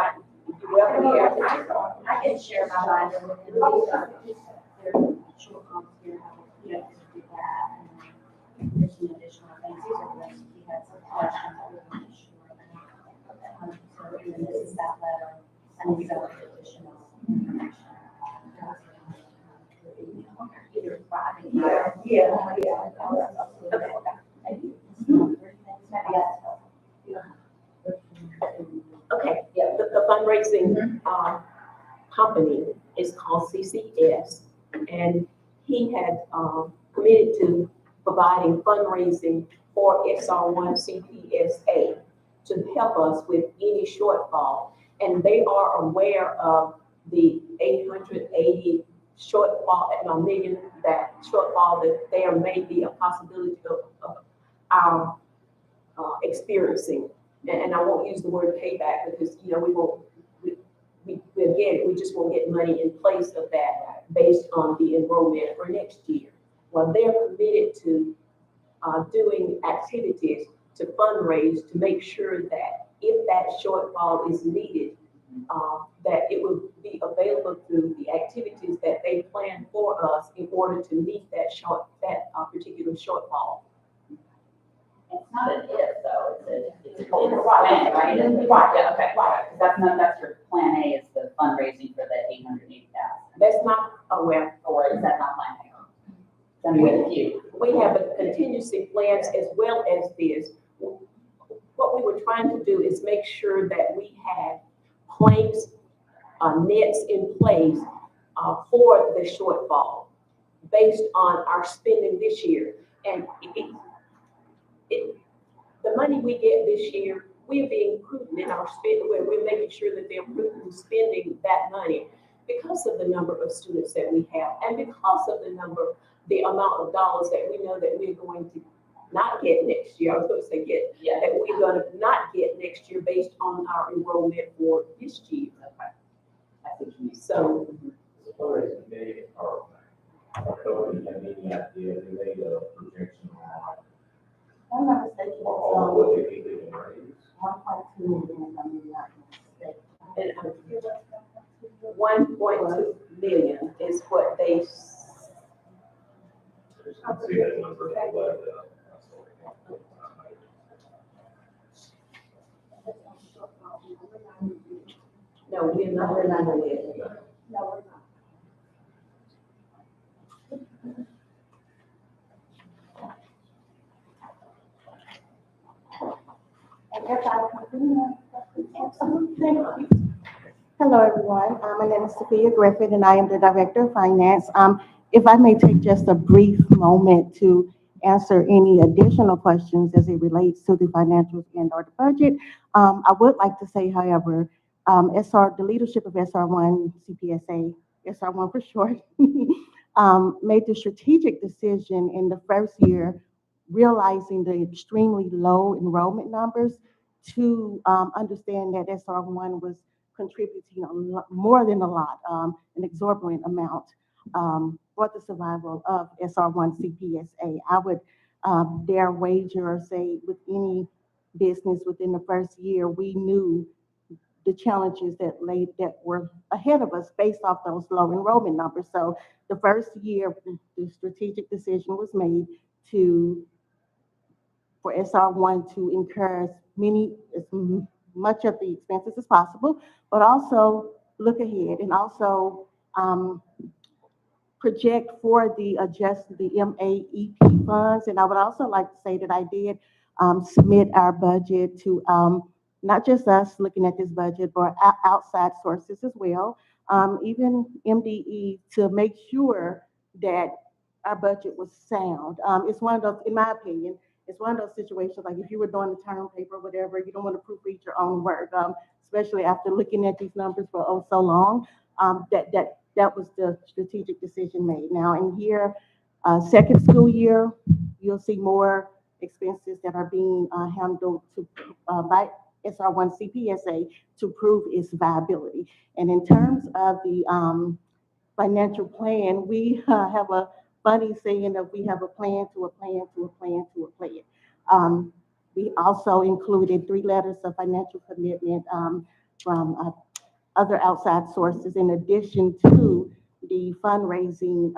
can share my mind. Short comments here, how we do that, and there's some additional things. These are the ones we had some questions. I wasn't sure. So, and then this is that letter, and we got additional information. Either Friday. Yeah. Okay. Thank you. Okay, yeah, the fundraising, company is called CCS. And he had, committed to providing fundraising for SR1 CPSA to help us with any shortfall. And they are aware of the 880 shortfall, million, that shortfall that there may be a possibility of our experiencing. And I won't use the word payback because, we won't, we just won't get money in place of that based on the enrollment for next year. Well, they're committed to doing activities to fundraise to make sure that if that shortfall is needed, that it will be available through the activities that they plan for us in order to meet that particular shortfall. It's not an if though, it's a plan, right? Right, yeah, okay, right, because that's your plan A is the fundraising for the 880,000. That's not aware. Or is that not plan A? Then with you. We have a contingency plans as well as this. What we were trying to do is make sure that we had planks, nets in place for the shortfall based on our spending this year. And the money we get this year, we're being prudent in our spending, where we're making sure that they're prudent in spending that money because of the number of students that we have and because of the amount of dollars that we know that we're going to not get next year. I was going to say that we're going to not get next year based on our enrollment for this year. Okay. I think you So, The fundraising committee or company have any idea, they made a projection on I'm not mistaken, it's, what they think they can raise? 1.2 million, I'm not mistaken. and 1.2 million is what they. I see that number in the letter. No, we're not. We're not. No, No, we're not. Hello, everyone. My name is Sophia Griffin, and I am the Director of Finance. If I may take just a brief moment to answer any additional questions as it relates to the financials and/or the budget. I would like to say, however, the leadership of SR1 CPSA, SR1 for short, made the strategic decision in the first year, realizing the extremely low enrollment numbers, to understand that SR1 was contributing more than a lot, an exorbitant amount for the survival of SR1 CPSA. I would dare wager or say with any business within the first year, we knew the challenges that were ahead of us based off those low enrollment numbers. So the first year, the strategic decision was made for SR1 to incur as much of the expenses as possible, but also look ahead and also project for the MAEP funds. And I would also like to say that I did submit our budget to not just us looking at this budget, but outside sources as well, even MDE, to make sure that our budget was sound. It's one of those, in my opinion, it's one of those situations like if you were doing a term paper or whatever, you don't want to proofread your own work, especially after looking at these numbers for so long. That was the strategic decision made. Now, in here, second school year, you'll see more expenses that are being handled by SR1 CPSA to prove its viability. And in terms of the financial plan, we have a funny saying that we have a plan to a plan to a plan to a plan. We also included 3 letters of financial commitment from other outside sources in addition to the fundraising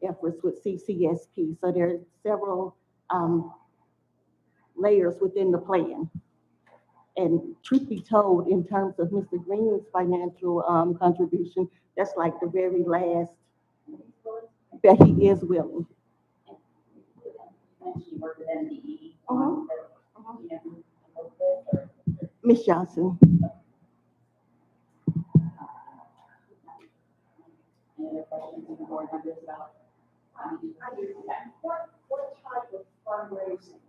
efforts with CCSP. So there are several layers within the plan. And truth be told, in terms of Mr. Green's financial contribution, that's like the very last that he is willing. You mentioned you work with MDE. Mhm. You know, who you work with, or- Ms. Johnson. Any other questions from the board members about? I do. What type of fundraising?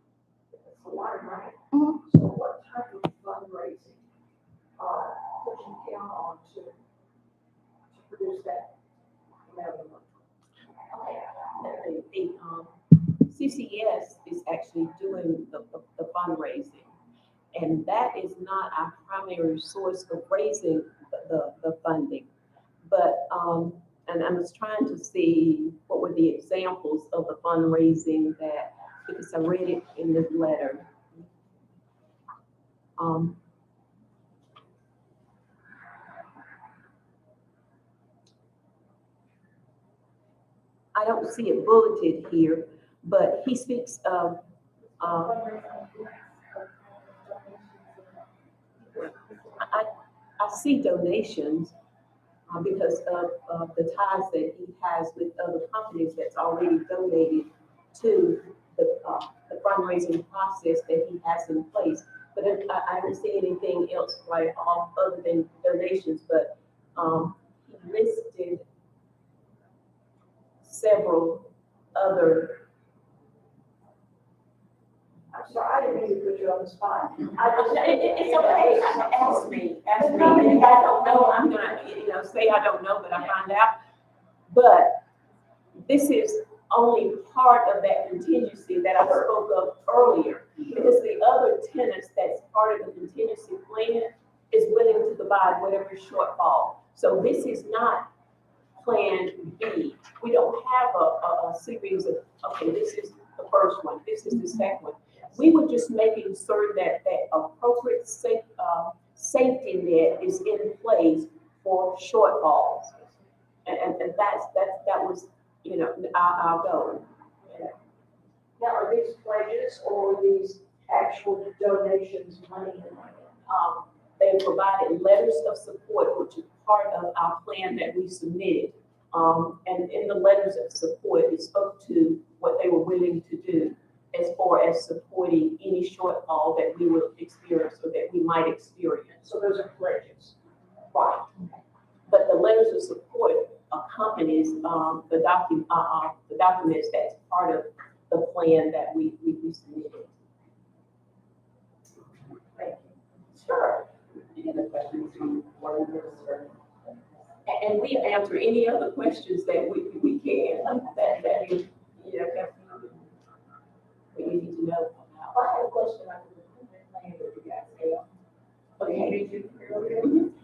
It's a lot of money. Mhm. So what type of fundraising, could you count on to produce that amount of money? The CCS is actually doing the fundraising. And that is not our primary source of raising the funding. But, and I was trying to see what were the examples of the fundraising that, because I read it in this letter. I don't see it bulleted here, but he speaks of, I see donations because of the ties that he has with other companies that's already donated to the fundraising process that he has in place. But I don't see anything else right off other than donations, but he listed several other. I'm sorry, I didn't mean to put you on the spot. It's okay, ask me, and if I don't know, I'm gonna, say I don't know, but I find out. But this is only part of that contingency that I spoke of earlier, because the other tenants that's part of the contingency plan is willing to provide whatever shortfall. So this is not Plan B. We don't have a series of, okay, this is the first one, this is the second one. We were just making certain that appropriate safety net is in place for shortfalls. And that was, our goal. Now, are these pledges or are these actual donations, money? They provided letters of support, which is part of our plan that we submitted. And in the letters of support, it spoke to what they were willing to do as far as supporting any shortfall that we would experience or that we might experience. So those are pledges. Right. But the letters of support accompanies the documents that's part of the plan that we submitted. Thank you. Sure. Any other questions from board members or? And we answer any other questions that we can, that we need to know about. I have a question on the recruitment plan that you guys have. Okay.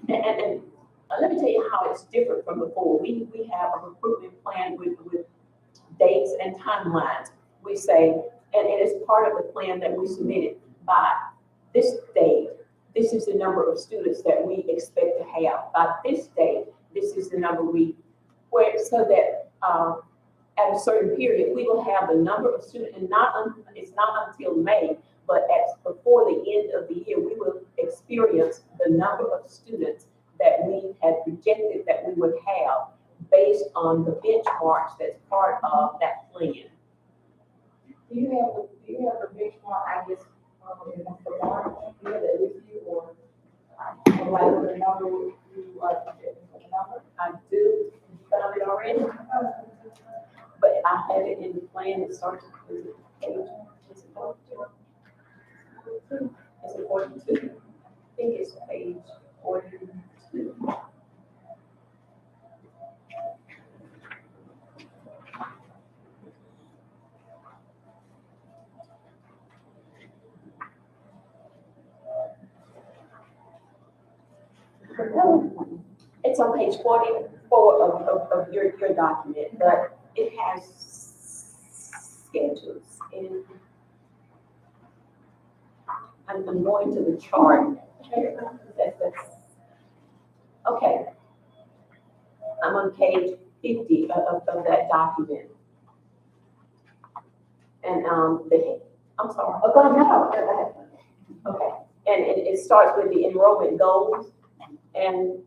And let me tell you how it's different from before. We have a recruitment plan with dates and timelines. We say, and it is part of the plan that we submitted by this date. This is the number of students that we expect to have. By this date, this is the number so that at a certain period, we will have the number of students, and it's not until May, but before the end of the year, we will experience the number of students that we had projected that we would have based on the benchmarks that's part of that plan. Do you have a benchmark, I guess, for March? Do you have that with you or like the number you are projecting for the number? I do, you found it already? But I had it in the plan, it starts with page, is it 42? Is it 42? I think it's page 42. It's on page 40. 4 of your document, but it has schedules and I'm going to the chart. Okay. I'm on page 50 of that document. And, I'm sorry. Oh, go ahead. Okay, and it starts with the enrollment goals, and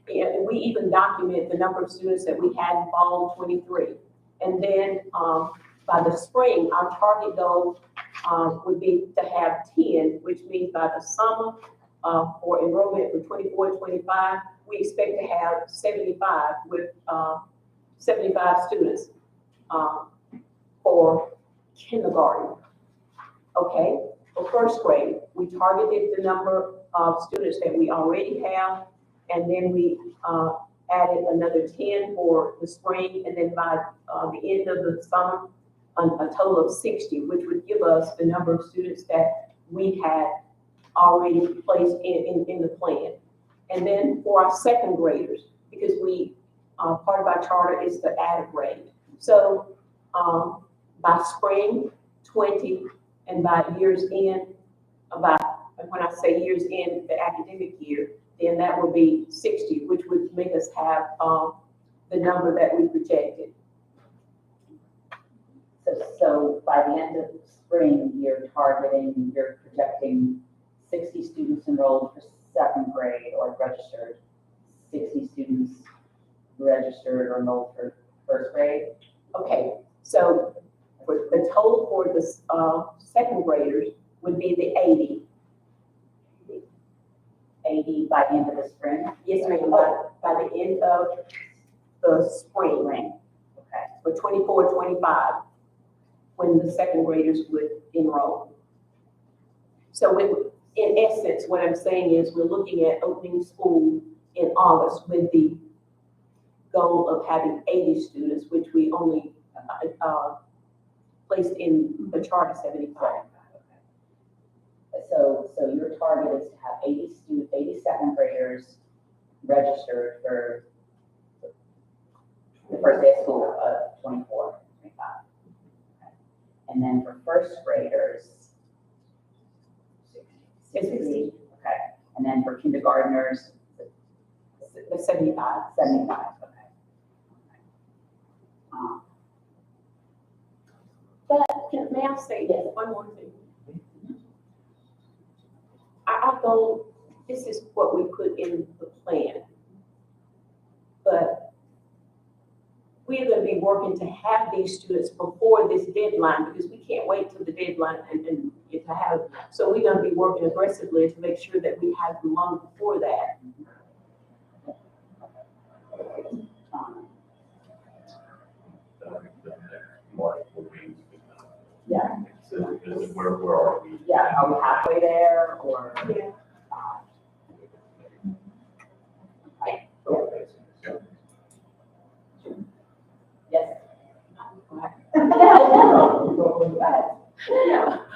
we even document the number of students that we had in fall of '23. And then, by the spring, our target goal, would be to have 10, which means by the summer, for enrollment for '24-25, we expect to have 75 with, 75 students, for kindergarten. Okay, for first grade, we targeted the number of students that we already have, and then we added another 10 for the spring, and then by the end of the summer, a total of 60, which would give us the number of students that we had already placed in the plan. And then for our second graders, because we, part of our charter is to add a grade. So by spring, 20, and by year's end, when I say year's end, the academic year, then that would be 60, which would make us have the number that we projected. So by the end of spring, you're projecting 60 students enrolled for second grade or registered, 60 students registered or enrolled for first grade? Okay, so for the total for the second graders would be the 80. 80 by the end of the spring? Yes, ma'am, by the end of the spring, Okay. for 24-25, when the second graders would enroll. So in essence, what I'm saying is we're looking at opening school in August with the goal of having 80 students, which we only placed in the chart of 75. So your target is to have 80 second graders registered for the first day of school of 24-25. Okay. And then for first graders, 60. Okay. And then for kindergartners, The 75. 75. Okay. But may I say one more thing? I go, this is what we put in the plan. But we are going to be working to have these students before this deadline, because we can't wait till the deadline and get to have. So we're going to be working aggressively to make sure that we have them long before that. March will be. Yeah. So where are we? Yeah, are we halfway there or? Yeah. Yes.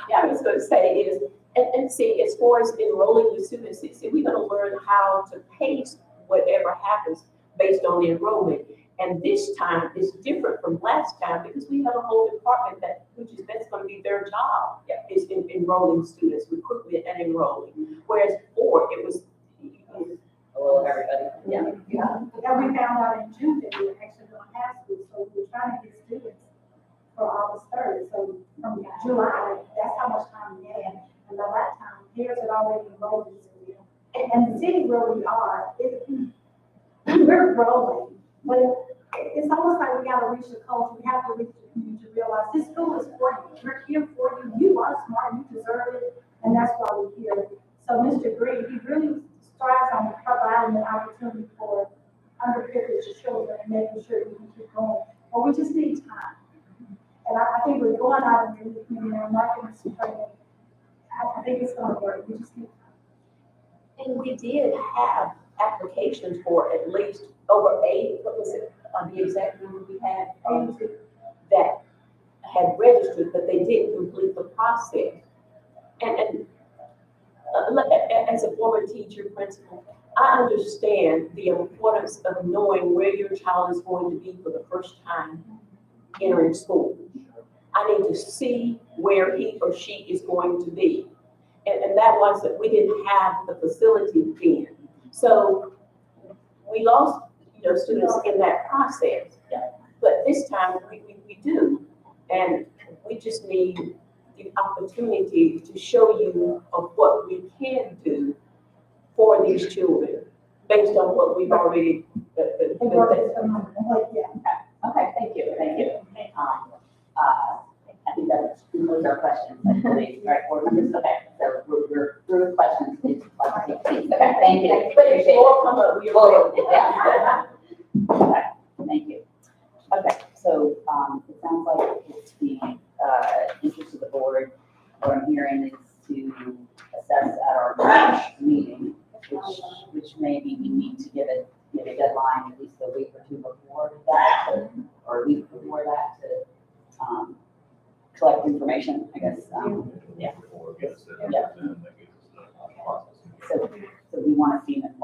Yeah, I was going to say is, and see, as far as enrolling the students, see, we're going to learn how to pace whatever happens based on the enrollment. And this time is different from last time because we have a whole department that's going to be their job, is enrolling students, recruitment and enrolling. Whereas before it was Hello, everybody. Yeah. And we found out in June that we were actually going to have school, so we were trying to get students for August 3rd. So from July, that's how much time we had. And by that time, parents had already enrolled in school. And the city where we are, we're growing, but it's almost like we gotta reach the culture. We have to reach the community to realize this school is for you. We're here for you. You are smart, you deserve it, and that's why we're here. So Mr. Green, he really strives on providing an opportunity for underprivileged children and making sure we can keep going. But we just need time. And I think we're going out into the community and marketing some training. I think it's gonna work. We just need time. And we did have applications for at least over 8, what was it, the exact number we had, that had registered, but they didn't complete the process. And as a former teacher, principal, I understand the importance of knowing where your child is going to be for the first time entering school. I need to see where he or she is going to be. And that was that we didn't have the facility then. So we lost, students in that process. But this time we do. And we just need the opportunity to show you of what we can do for these children based on what we've already. Okay, thank you. I think that concludes our questions, I believe, right, board members? Okay, so we're through with questions. Please, okay, thank you. But if more come up, we will. Yeah. Okay, thank you. Okay, so, it sounds like it's the, interest of the board, what I'm hearing is to assess at our March meeting, which maybe we need to give a deadline at least a week or two before that, or a week before that to, collect information, I guess, yeah. So we want to see an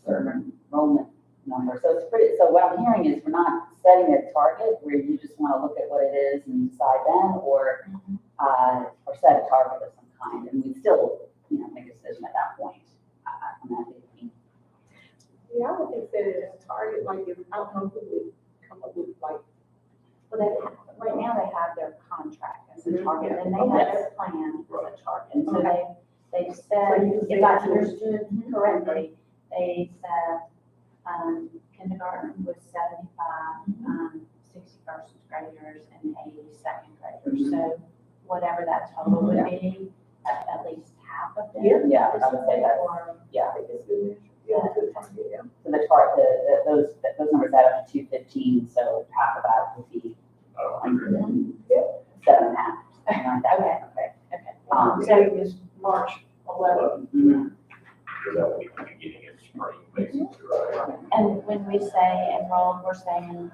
certain enrollment number. So it's pretty, so what I'm hearing is we're not setting a target where you just want to look at what it is and decide then, or set a target of some kind, and we still, make a decision at that point. I'm not thinking. Yeah, I would consider it a target, like, if, I don't know who would come up with, like, Well, right now they have their contract as a target, and they have their plan as a target. And so they've said, if I understood correctly, they said, kindergarten was 75, 61st graders and 80 second graders. So whatever that total would be, at least half of them. Yeah, I would say that. Or, Yeah. yeah. So the chart, those numbers add up to 215, so half of that would be 107.5, something like that. Okay. So it was March 11th. Because that would be the beginning of spring, basically, right? And when we say enrolled, we're saying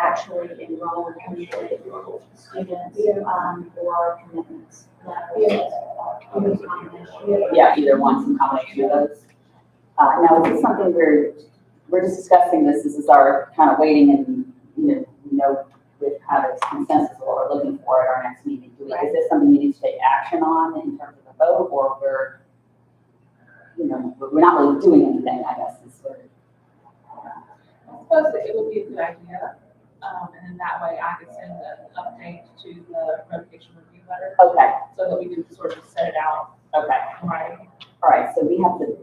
actually enrolled committed students, or commitments. Yeah, either one, some combination of those. Now, is this something we're just discussing this, is our kind of waiting and, with kind of consensus of what we're looking for at our next meeting? Is this something we need to take action on in terms of the vote, or we're not really doing anything, I guess, is sort of. I suppose that it would be a good idea, and then that way I could send an update to the revocation review letter, Okay, so that we can sort of set it out, okay. right? All right, so we have to,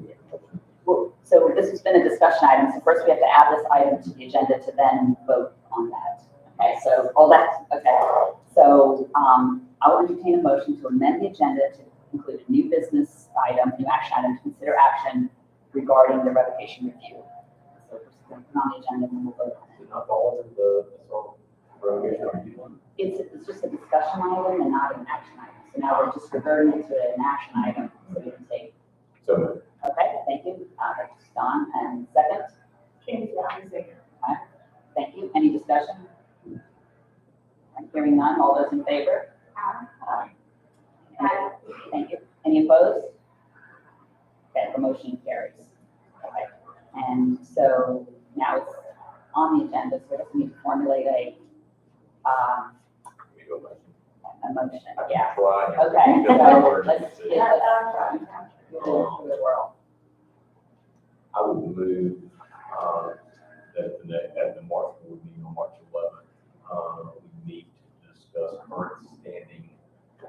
so this has been a discussion item, so first we have to add this item to the agenda to then vote on that. Okay, so all that, okay. So, I will entertain a motion to amend the agenda to include a new business item, new action item, to consider action regarding the revocation review. So we're going to put on the agenda and we'll vote on it. Did not fall into the revocation review? It's just a discussion item and not an action item. So now we're just reverting it to an action item so we can take. So, Okay, thank you. That's Don, and second? Candy, I'm saying. Okay, thank you. Any discussion? I'm hearing none. All those in favor? Aye. Thank you. Any opposed? Okay, the motion carries. Okay. And so now it's on the agenda, so we just need to formulate a motion. Yeah. Try. Okay. So let's get I would move, at the March board meeting on March 11th, we meet to discuss current standing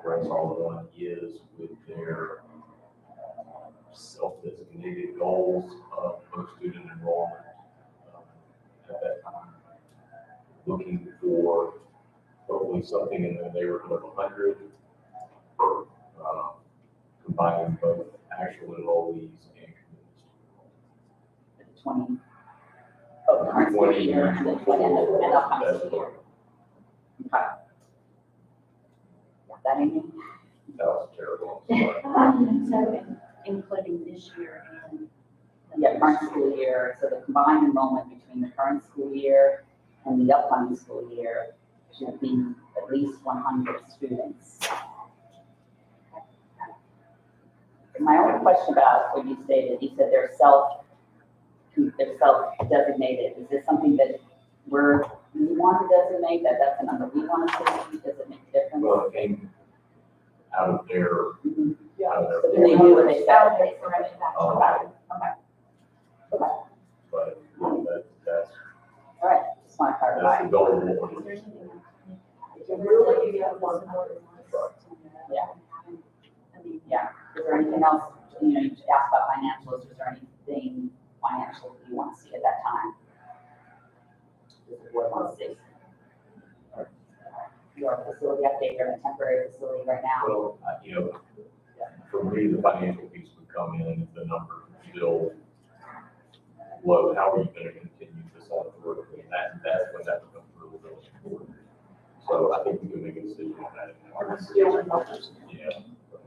where all one is with their self-designated goals of post-student enrollment at that time. Looking for hopefully something in the neighborhood of 100, combining both actual enrollees and commitments. 20. Oh, the current school year and the 20 and upcoming school year. Okay. Got that in? That was terrible. I'm sorry. So including this year and. Yeah, current school year, so the combined enrollment between the current school year and the upcoming school year should be at least 100 students. My only question about what you stated, you said they're they're self-designated. Is this something that we want to designate, that's a number we want to see? Does it make a difference? Well, it came out of their, Mhm. out of So their. then they do what they say. Okay, so that's Oh. okay. But, that's, All right, just want to that's clarify. the goal. Yeah. Is there anything else, you asked about financials, is there anything financial that you want to see at that time? Does the board want to see? Your facility update, you're in a temporary facility right now. Well, for me, the financial piece would come in if the numbers are still low. How are you going to continue this on through? And that's when that becomes really, really important. So I think we can make a decision on that. Yeah.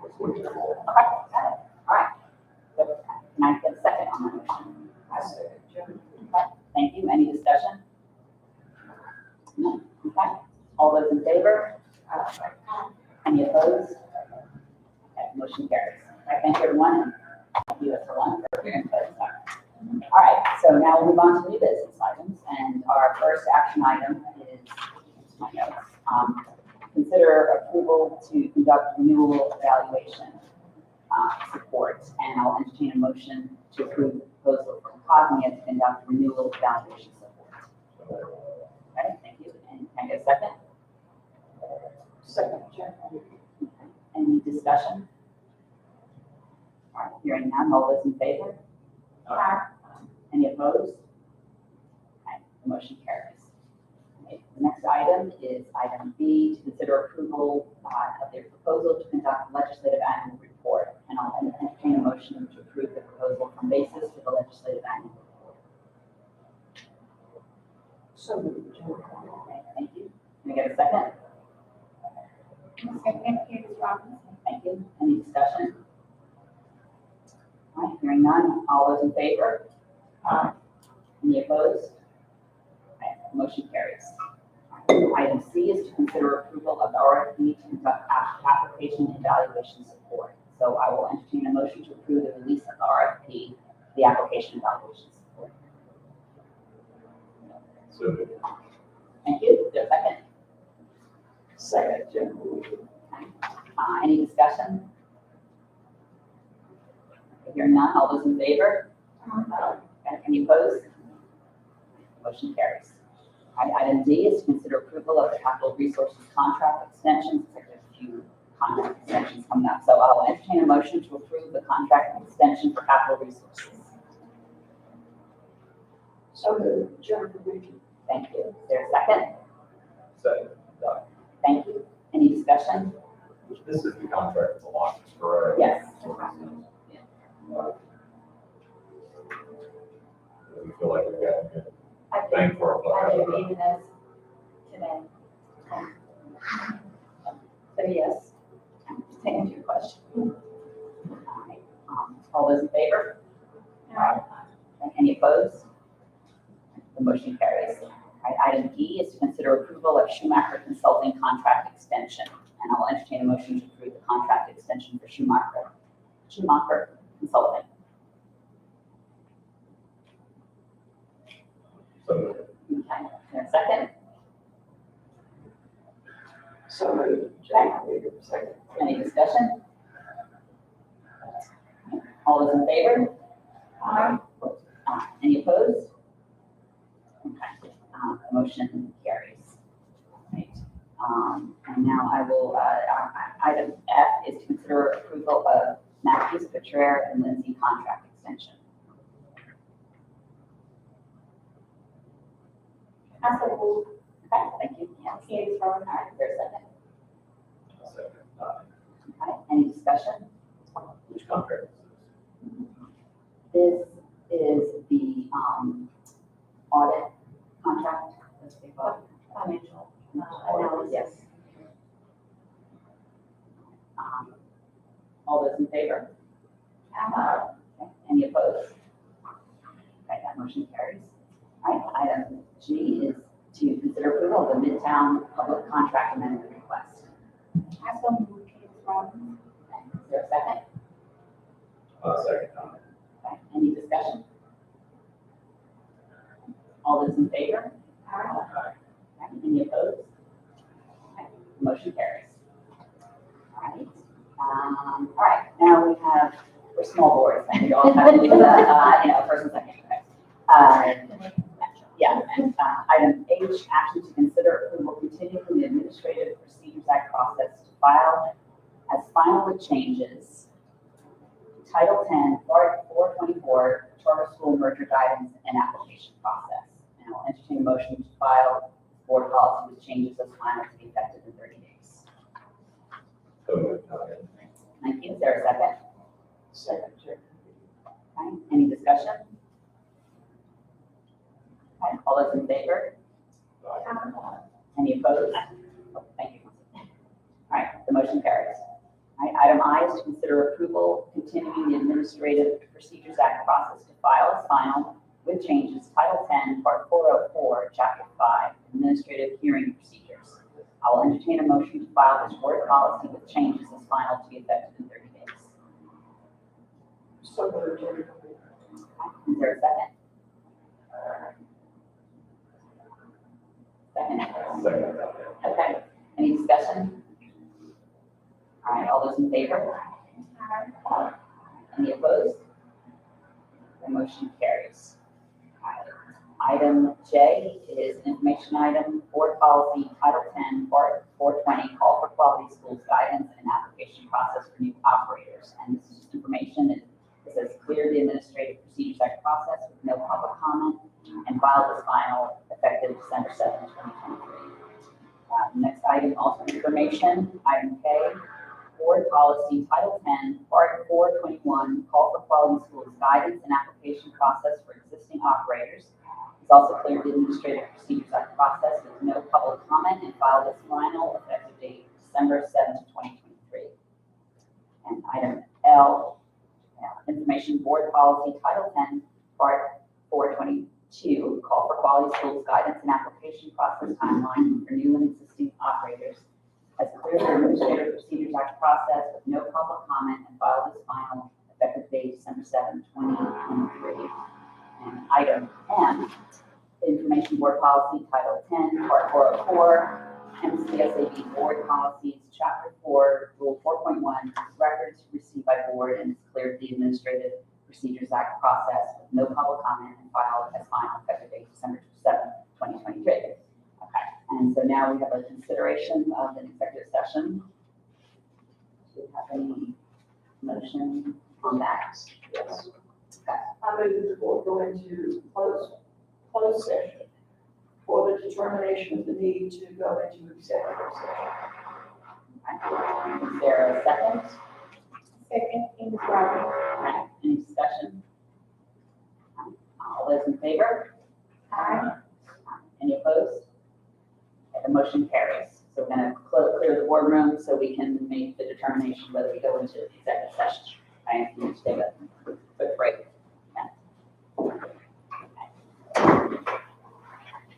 Let's look at it. Okay, got it. All right. Can I get a second on the motion? Okay, thank you. Any discussion? No? Okay. All those in favor? Any opposed? Okay, motion carries. All right, thank you, everyone, and thank you, everyone, for your input. All right, so now we'll move on to new business items, and our first action item is, my notes, consider approval to conduct renewal evaluation support, and I'll entertain a motion to approve the proposal from Cognia to conduct renewal evaluation support. Okay, thank you. And can I get a second? Second, Chair. Any discussion? All right, hearing none, all those in favor? Any opposed? Okay, the motion carries. Okay, the next item is item B, to consider approval of the proposal to conduct legislative annual report. And I'll entertain a motion to approve the proposal from basis for the legislative annual report. So moved, Chair. Okay, thank you. Can I get a second? Second, Candace Robinson. Thank you. Any discussion? All right, hearing none. All those in favor? Any opposed? Okay, motion carries. Item C is to consider approval of the RFP to conduct application evaluation support. So I will entertain a motion to approve the release of the RFP, the application evaluation support. So, Thank you. Is there a second? Second, Chair. Any discussion? Hearing none. All those in favor? Any opposed? Motion carries. Item D is to consider approval of the capital resources contract extensions. There's a few contract extensions coming up, so I'll entertain a motion to approve the contract extension for capital resources. So moved, Chair. Thank you. Is there a second? second, Thank you. Any discussion? this is the contract with the launches, correct? Yes. We feel like we've got a good I did, bang for our buck. I did read those today. So yes, to answer your question. All those in favor? Any opposed? The motion carries. Item E is to consider approval of Schumacher Consulting contract extension. And I'll entertain a motion to approve the contract extension for Schumacher Consulting. So, Okay, is there a second? So moved, Chair. Second. Any discussion? All those in favor? Any opposed? Okay, the motion carries. Right. And now I will, item F is to consider approval of Matthews, Petraire, and Lindsay contract extension. Also, Okay, thank you. Yes. Candace All Robinson. right, is there a second? second, Okay, any discussion? which contract is This is the, audit contract. Let's take a look. Financial Analysis. analysis. All those in favor? Okay, any opposed? Okay, that motion carries. All right, item G is to consider approval of the Midtown Public Contract Amendment request. I so moved, Candace Robinson. Okay, is there a second? second time. Okay, any discussion? All those in favor? Any opposed? Okay, motion carries. All right, now we have, we're small boards, and we all have to do the, first and second. Yeah, and item H, action to consider approval continuing the Administrative Procedures Act process to file as final with changes Title 10, Part 424, Charter School Merger Guidance and Application Process. And I'll entertain a motion to file board policy with changes as final to be effective in 30 days. So moved. Thank you. Is there a second? Second, Chair. Okay. Any discussion? Okay. All those in favor? Any opposed? Oh, thank you. All right, the motion carries. All right, item I is to consider approval continuing the Administrative Procedures Act process to file as final with changes Title 10, Part 404, Chapter 5, Administrative Hearing Procedures. I will entertain a motion to file this board policy with changes as final to be effective in 30 days. So moved, Chair. Is there a second? Second. Second. Okay. Any discussion? All right, all those in favor? Any opposed? The motion carries. All right. Item J is information item, board policy, Title 10, Part 420, call for quality schools guidance and application process for new operators. And this is just information. It says clear the Administrative Procedures Act process with no public comment and filed as final effective December 7, 2023. Next item, also information, item K, board policy, Title 10, Part 421, call for quality schools guidance and application process for existing operators. It's also cleared the Administrative Procedures Act process with no public comment and filed as final effective date December 7, 2023. And item L, information board policy, Title 10, Part 422, call for quality schools guidance and application process timeline for new and existing operators. Has cleared the Administrative Procedures Act process with no public comment and filed as final effective date December 7, 2023. And item M, information board policy, Title 10, Part 404, MCSAB board policies, Chapter 4, Rule 4.1, records received by board and has cleared the Administrative Procedures Act process with no public comment and filed as final effective date December 7, 2023. Okay, and so now we have a consideration of an executive session. Do you have any motion on that? Yes. Okay. I move the board go into closed session for the determination of the need to go into executive session. Is there a second? Second, Ms. Robbins. Okay, any discussion? All those in favor? Aye. Any opposed? Okay, the motion carries. So we're going to clear the boardroom so we can make the determination whether we go into executive session. Okay, you need to take a